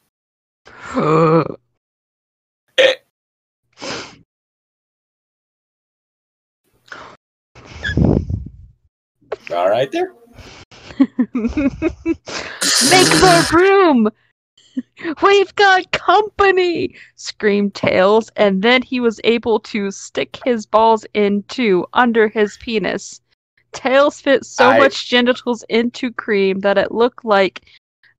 All right there. Make more room! We've got company! Screamed Tails, and then he was able to stick his balls into under his penis. Tails fit so much genitals into Cream that it looked like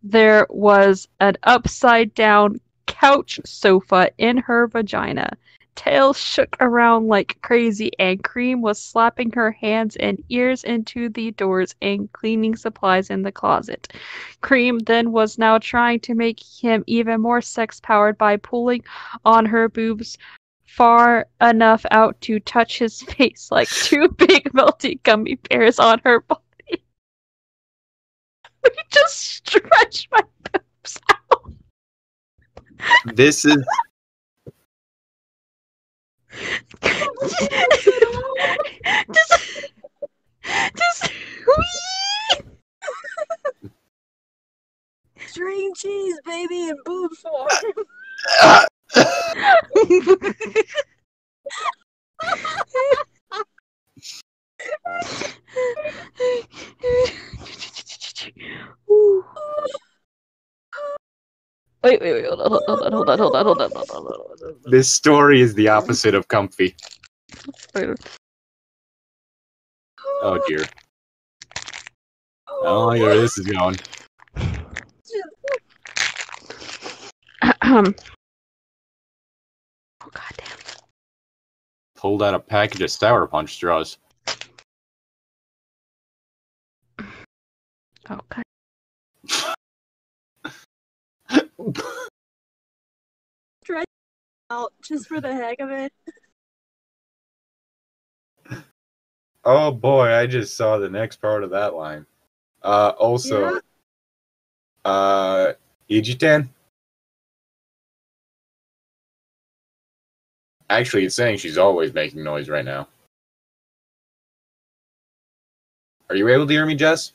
there was an upside-down couch sofa in her vagina. Tails shook around like crazy, and Cream was slapping her hands and ears into the doors and cleaning supplies in the closet. Cream then was now trying to make him even more sex-powered by pulling on her boobs far enough out to touch his face like two big melty gummy bears on her body. We just stretched my boobs out. This is just String cheese, baby, in boob form. Wait, hold on. this story is the opposite of comfy. Oh dear. I don't like where this is going. Oh goddamn. Pulled out a package of Sour Punch straws. Okay. Stretch out just for the heck of it. Oh boy, I just saw the next part of that line. Also, Ichi-Tan? Actually, it's saying she's always making noise right now. Are you able to hear me, Jess?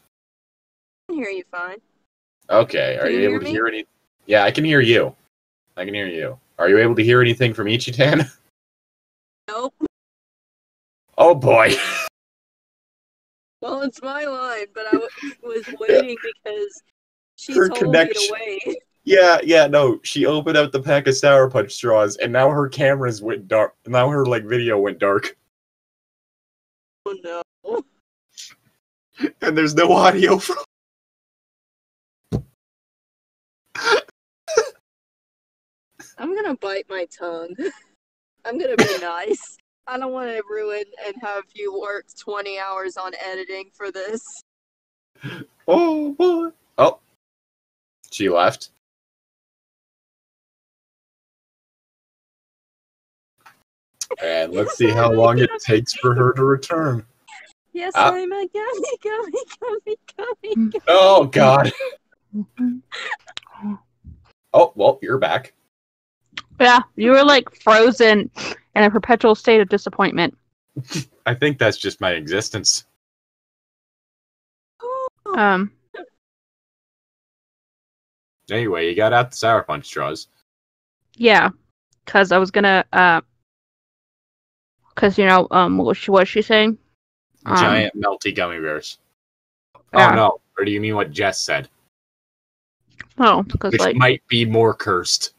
I can hear you fine. Okay, are Can you you able hear to me? hear any? Yeah, I can hear you. I can hear you. Are you able to hear anything from Ichi-Tan? Nope. Oh boy. Well, it's my line, but I was waiting because she Her told connection. me to wait. Yeah, no. She opened up the pack of Sour Punch straws, and now her cameras went dark. Now her video went dark, Oh no. and there's no audio from. I'm gonna bite my tongue. I'm gonna be nice. I don't want to ruin and have you work 20 hours on editing for this. Oh boy. Oh, she left. And let's see how long it takes for her to return. Yes, Ah. I'm a gummy. Oh god. Oh well, you're back. Yeah, you were like frozen in a perpetual state of disappointment. I think that's just my existence. Anyway, you got out the Sour Punch straws. Yeah, because I was gonna, because what was she saying? Giant melty gummy bears. Yeah. Oh no, or do you mean what Jess said? Oh, because Which might be more cursed.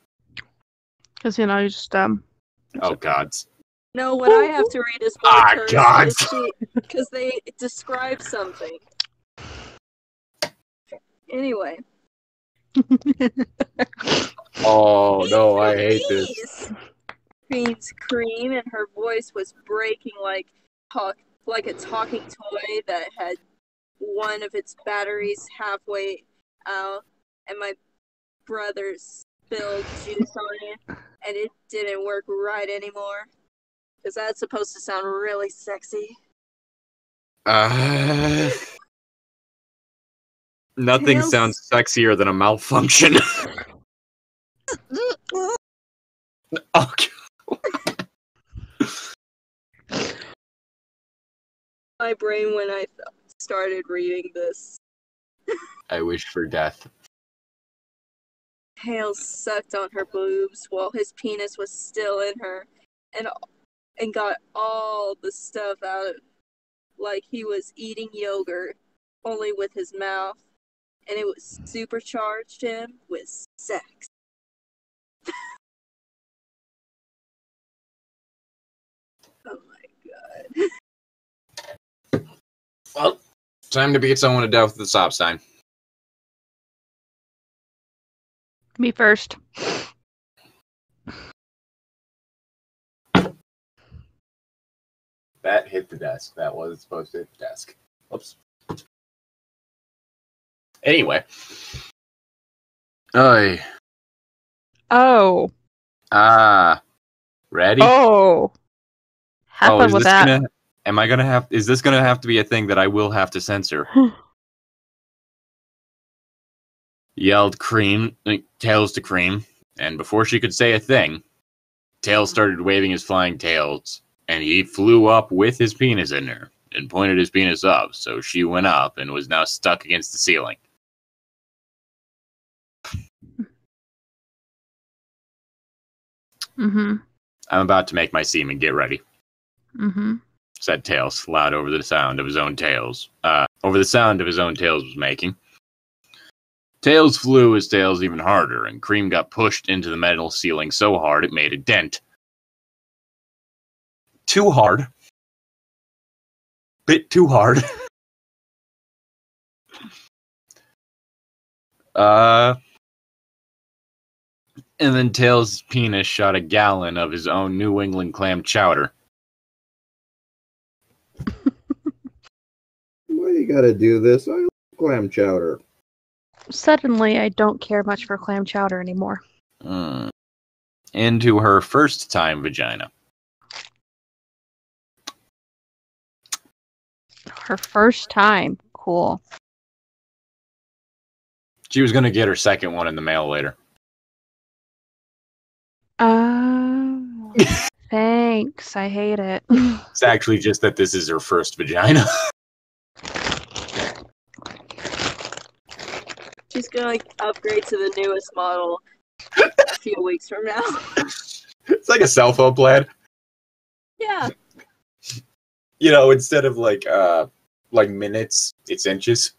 because you just Oh gods. No, what I have to read is more cursed God. because they describe something. Anyway, Oh no, I hate this. Please! Screams Cream, and her voice was breaking like a talking toy that had one of its batteries halfway out, and my brother spilled juice on it, and it didn't work right anymore. Because that's supposed to sound really sexy. Nothing Tails- sounds sexier than a malfunction. Okay. My brain when I started reading this. I wish for death. Tails sucked on her boobs while his penis was still in her, and got all the stuff out like he was eating yogurt, only with his mouth, and it was supercharged him with sex. Oh my god. Well, time to beat someone to death with the stop sign. Me first. That hit the desk. That was supposed to hit the desk. Whoops. Anyway. Oy. Oh. Ready? Oh. Have fun with that. Is this gonna have to be a thing that I will have to censor? Yelled Tails to Cream, and before she could say a thing, Tails started waving his flying tails, and he flew up with his penis in her, and pointed his penis up, so she went up and was now stuck against the ceiling. Mm-hmm. I'm about to make my semen, get ready. Mm-hmm. Said Tails, loud over the sound of his own tails. Was making. Tails flew his tails even harder, and Cream got pushed into the metal ceiling so hard it made a dent. Too hard. Bit too hard. And then Tails' penis shot a gallon of his own New England clam chowder. Why you gotta do this? I like clam chowder. Suddenly, I don't care much for clam chowder anymore. Into her first time vagina. Her first time. Cool. She was going to get her second one in the mail later. Thanks. I hate it. It's actually just that this is her first vagina. She's gonna upgrade to the newest model a few weeks from now. It's like a cell phone plan. Yeah. You know, instead of like minutes, it's inches.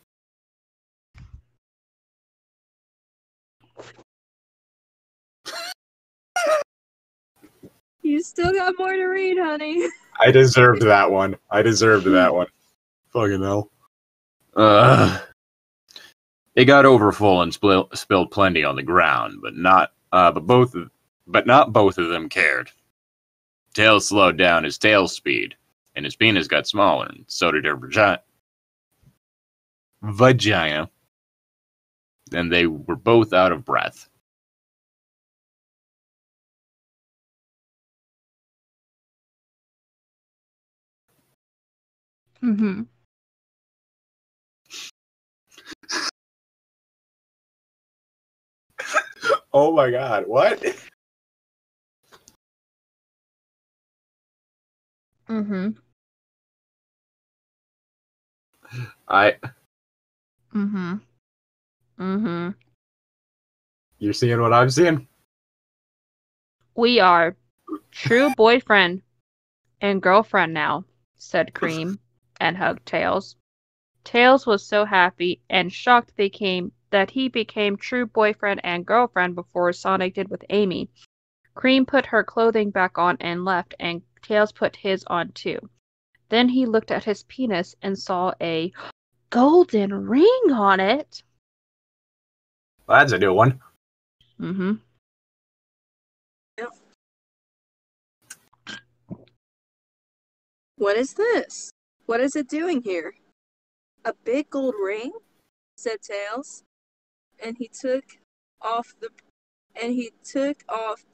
You still got more to read, honey. I deserved that one. Fucking hell. It got overfull and spilled plenty on the ground, but not both of them cared. Tails slowed down his tail speed, and his penis got smaller, and so did her vagina. And they were both out of breath. Mm-hmm. Oh my god, what? Mm-hmm. Mm-hmm. Mm-hmm. You're seeing what I'm seeing? We are true boyfriend and girlfriend now, said Cream, and hugged Tails. Tails was so happy and shocked that he became true boyfriend and girlfriend before Sonic did with Amy. Cream put her clothing back on and left, and Tails put his on too. Then he looked at his penis and saw a golden ring on it. Well, that's a new one. Mm-hmm. Yep. What is this? What is it doing here? A big gold ring? Said Tails. And he took off the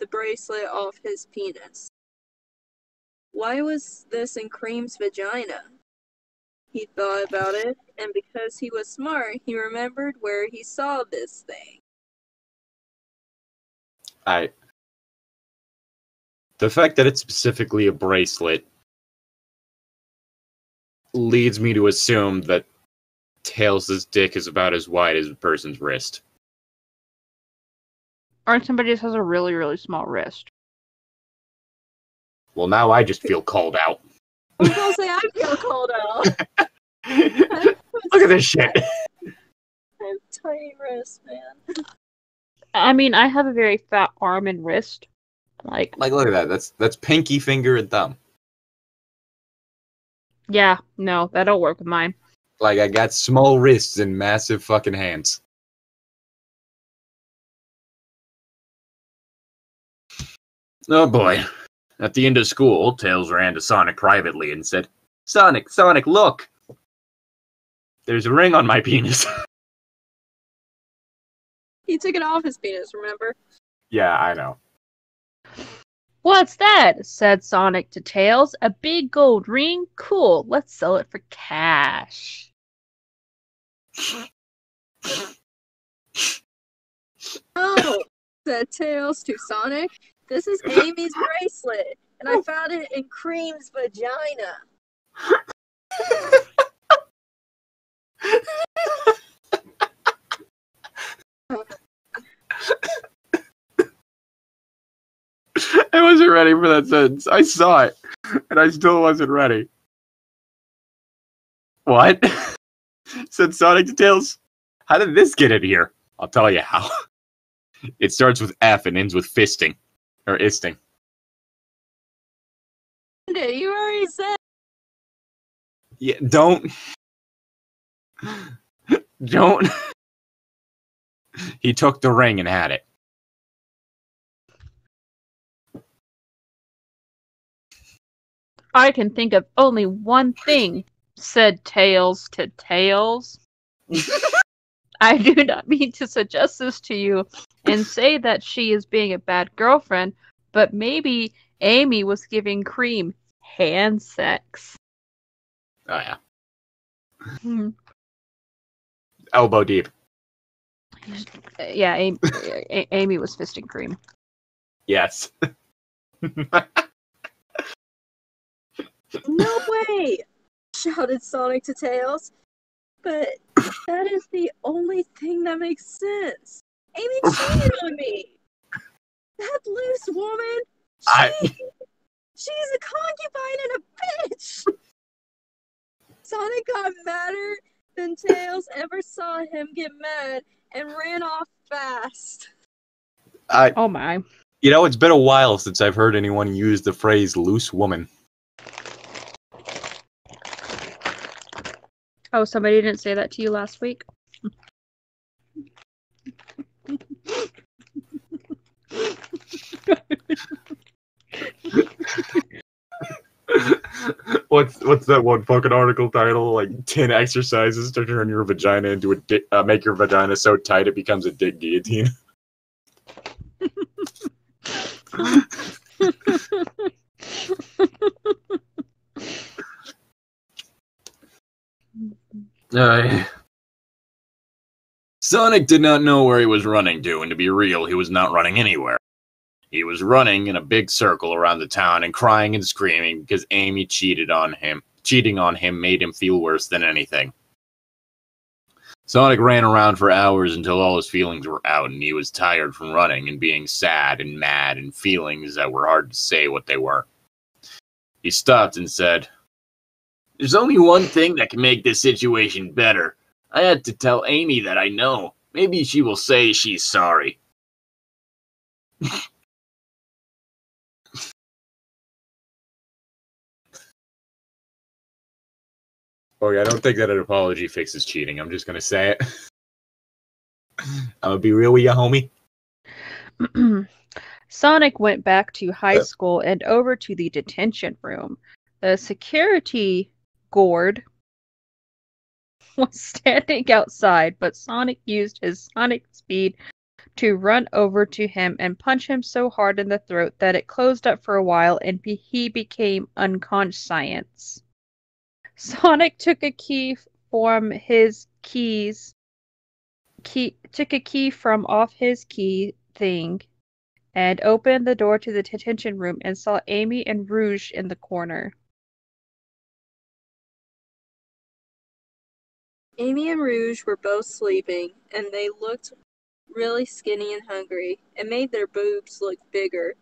bracelet off his penis. Why was this in Cream's vagina? He thought about it, and because he was smart, he remembered where he saw this thing. The fact that it's specifically a bracelet leads me to assume that Tails' dick is about as wide as a person's wrist. Or somebody just has a really, really small wrist. Well, now I just feel called out. I was gonna say, I feel called out. Look at this shit. I have tiny wrists, man. I mean, I have a very fat arm and wrist. Like, Look at that. That's pinky finger and thumb. yeah, no, that don't work with mine. Like, I got small wrists and massive fucking hands. Oh boy. At the end of school, Tails ran to Sonic privately and said, Sonic, look! There's a ring on my penis. He took it off his penis, remember? Yeah, I know. What's that? Said Sonic to Tails. A big gold ring? Cool, let's sell it for cash. Oh, said Tails to Sonic. This is Amy's bracelet, and I found it in Cream's vagina. I wasn't ready for that sentence. I saw it, and I still wasn't ready. What? Said Sonic to Tails. How did this get in here? I'll tell you how. It starts with F and ends with fisting. Or isting. You already said. Yeah, don't. He took the ring and had it. I can think of only one thing, said Tails to Tails. I do not mean to suggest this to you and say that she is being a bad girlfriend, but maybe Amy was giving Cream hand sex. Oh, yeah. Hmm. Elbow deep. Yeah, Amy was fisting Cream. Yes. No way! Shouted Sonic to Tails. But that is the only thing that makes sense. Amy cheated on me! That loose woman! She's a concubine and a bitch! Sonic got madder than Tails ever saw him get mad and ran off fast. Oh my. You know, it's been a while since I've heard anyone use the phrase loose woman. Oh, somebody didn't say that to you last week? What's that one fucking article title? Like 10 exercises to turn your vagina into a dick, make your vagina so tight it becomes a dick guillotine. Sonic did not know where he was running to, and to be real, he was not running anywhere. He was running in a big circle around the town and crying and screaming because Amy cheated on him. Cheating on him made him feel worse than anything. Sonic ran around for hours until all his feelings were out and he was tired from running and being sad and mad and feelings that were hard to say what they were. He stopped and said, "There's only one thing that can make this situation better. I had to tell Amy that I know. Maybe she will say she's sorry." Okay, I don't think that an apology fixes cheating. I'm just going to say it. I'm gonna be real with you, homie. Sonic went back to high school and over to the detention room. The security guard was standing outside, but Sonic used his sonic speed to run over to him and punch him so hard in the throat that it closed up for a while and he became unconscious. Sonic took a key from his took a key from off his key thing and opened the door to the detention room and saw Amy and Rouge in the corner. Amy and Rouge were both sleeping, and they looked really skinny and hungry. It made their boobs look bigger.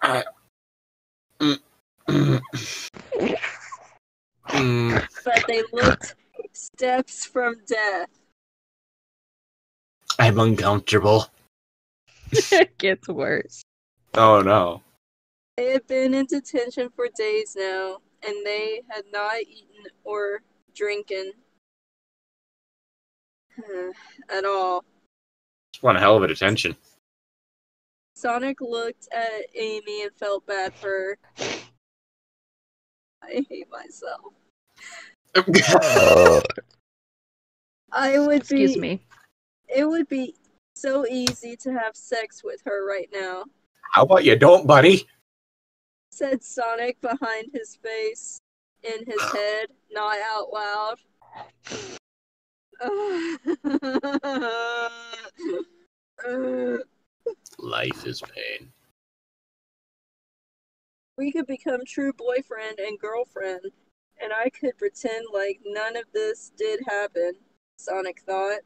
But they looked steps from death. I'm uncomfortable. It gets worse. Oh no. They had been in detention for days now, and they had not eaten or drinking at all. Just one hell of a detention. Sonic looked at Amy and felt bad for her. I hate myself. Excuse me. It would be so easy to have sex with her right now, How about you don't, buddy? said Sonic behind his face, in his head, not out loud. Life is pain. We could become true boyfriend and girlfriend, and I could pretend like none of this did happen, Sonic thought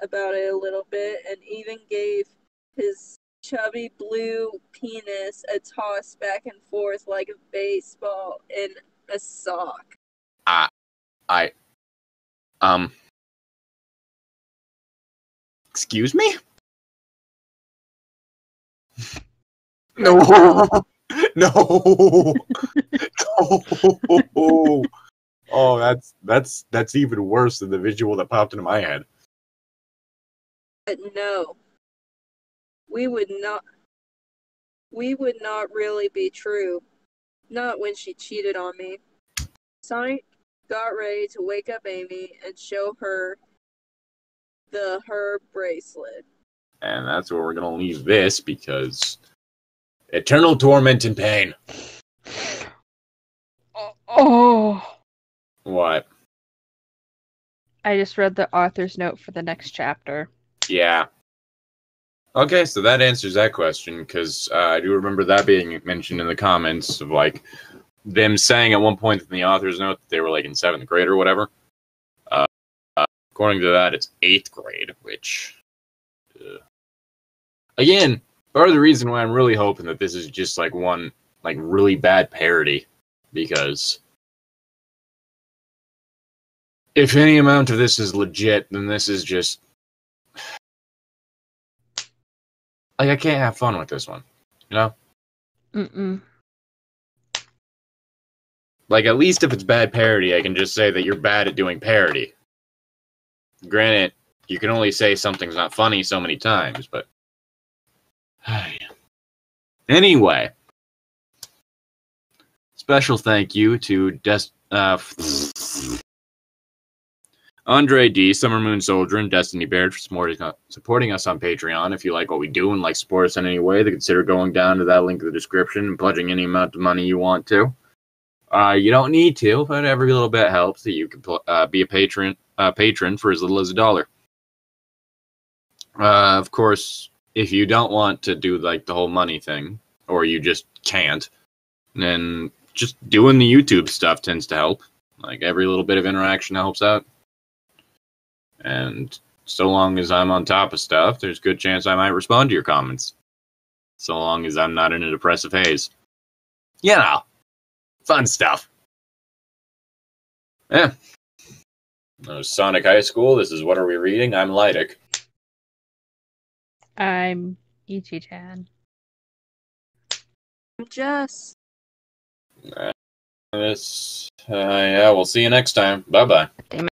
about it a little bit, and even gave his chubby blue penis a toss back and forth like a baseball in a sock. Excuse me? No. No. No. Oh, that's even worse than the visual that popped into my head. But no, we would not really be true. Not when she cheated on me. Sonic got ready to wake up Amy and show her her bracelet. And that's where we're gonna leave this, because eternal torment and pain. Oh. What? I just read the author's note for the next chapter. Yeah. Okay, so that answers that question, because I do remember that being mentioned in the comments of, like, them saying at one point in the author's note that they were, like, in 7th grade or whatever. According to that, it's 8th grade, which... Again, part of the reason why I'm really hoping that this is just, like, one, like, really bad parody, because... if any amount of this is legit, then this is just... like, I can't have fun with this one, you know? Mm-mm. Like, at least if it's bad parody, I can just say that you're bad at doing parody. Granted, you can only say something's not funny so many times, but... Anyway. Special thank you to Andre D, Summer Moon Soldier, and Destiny Baird for supporting us on Patreon. If you like what we do and like support us in any way, then consider going down to that link in the description and pledging any amount of money you want to. You don't need to, but every little bit helps. That you can be a patron for as little as $1. Of course, if you don't want to do like the whole money thing, or you just can't, then just doing the YouTube stuff tends to help. Like, every little bit of interaction helps out. And so long as I'm on top of stuff, there's a good chance I might respond to your comments. So long as I'm not in a depressive haze. You know, fun stuff. Yeah. That was Sonic High School. This is What Are We Reading? I'm Llytic. I'm Ichi-Tan. I'm Jess. Yeah, we'll see you next time. Bye-bye. Damn it.